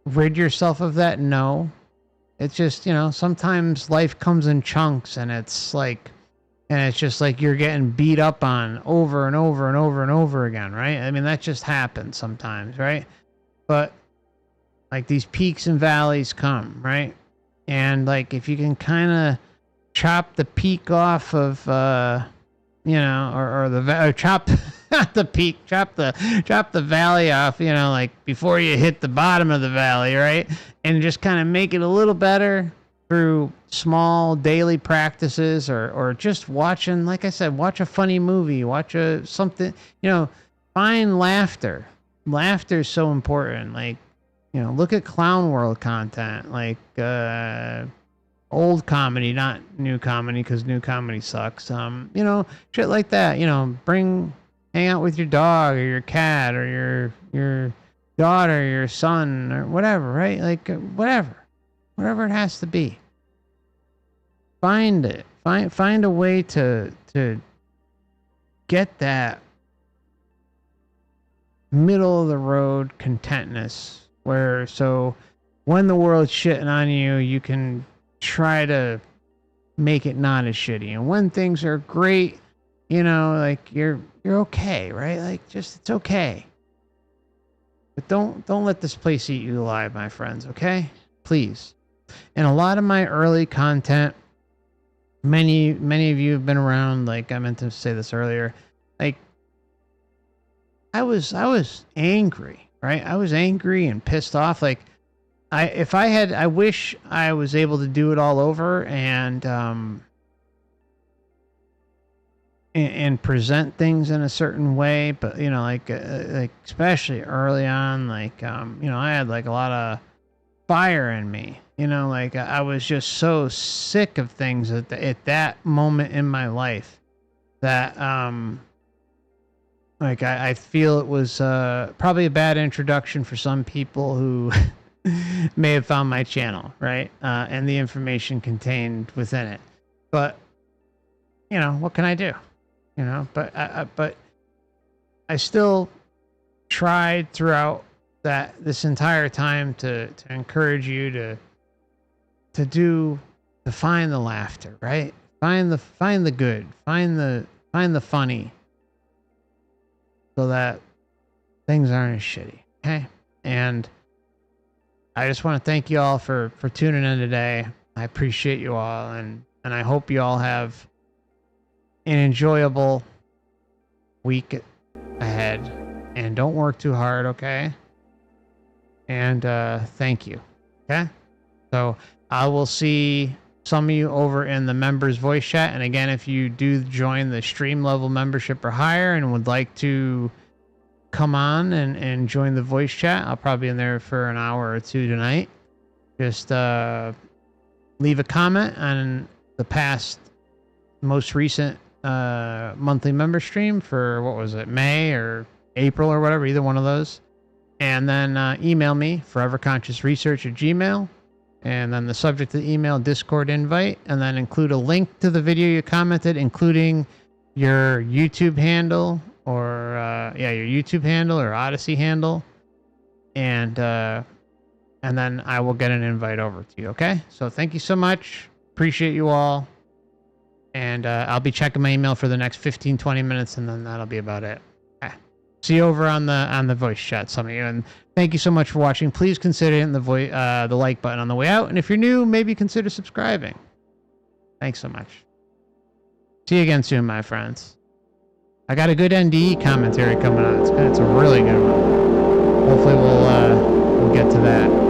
S1: rid yourself of that? No. It's just, you know, sometimes life comes in chunks, and it's like, and it's just like you're getting beat up on over and over and over and over again, right? I mean, that just happens sometimes, right? But like, these peaks and valleys come, right? And like, if you can kind of chop the peak off of, you know, or chop not the peak, chop the valley off, you know, like before you hit the bottom of the valley, right? And just kind of make it a little better through small daily practices, or just watching, like I said, watch a funny movie, watch something, you know, find laughter. Laughter is so important. Like, you know, look at Clown World content, like, old comedy, not new comedy, because new comedy sucks. You know, shit like that. You know, hang out with your dog or your cat or your daughter, your son, or whatever, right? Like, whatever it has to be. Find it. Find a way to get that middle of the road contentness, where so when the world's shitting on you, you can try to make it not as shitty. And when things are great, you know, like, you're okay, right? Like, just, it's okay. But don't let this place eat you alive, my friends, okay? Please. And a lot of my early content, many of you have been around, like, I meant to say this earlier, like, I was angry, right? I was angry and pissed off. Like, I wish I was able to do it all over and present things in a certain way. But, you know, like especially early on, like, you know, I had like a lot of fire in me, you know, like I was just so sick of things at that moment in my life that, like, I feel it was probably a bad introduction for some people who may have found my channel, right? And the information contained within it. But, you know, what can I do? You know, but I still tried throughout this entire time to encourage you to find the laughter, right? Find the good, find the funny, so that things aren't as shitty. Okay. And I just want to thank you all for tuning in today. I appreciate you all, and I hope you all have an enjoyable week ahead. And don't work too hard, okay? And thank you. Okay? So I will see some of you over in the members voice chat. And again, if you do join the stream level membership or higher and would like to come on and join the voice chat, I'll probably be in there for an hour or two tonight. Just leave a comment on the past, most recent monthly member stream for, what was it, May or April or whatever, either one of those. And then email me, foreverconsciousresearch@gmail.com. And then the subject of the email, Discord invite. And then include a link to the video you commented, including your YouTube handle or, your YouTube handle or Odysee handle. And then I will get an invite over to you, okay? So thank you so much. Appreciate you all. And I'll be checking my email for the next 15, 20 minutes, and then that'll be about it. Okay. See you over on the voice chat, some of you. And thank you so much for watching. Please consider hitting the like button on the way out. And if you're new, maybe consider subscribing. Thanks so much. See you again soon, my friends. I got a good NDE commentary coming out. It's a really good one. Hopefully we'll get to that.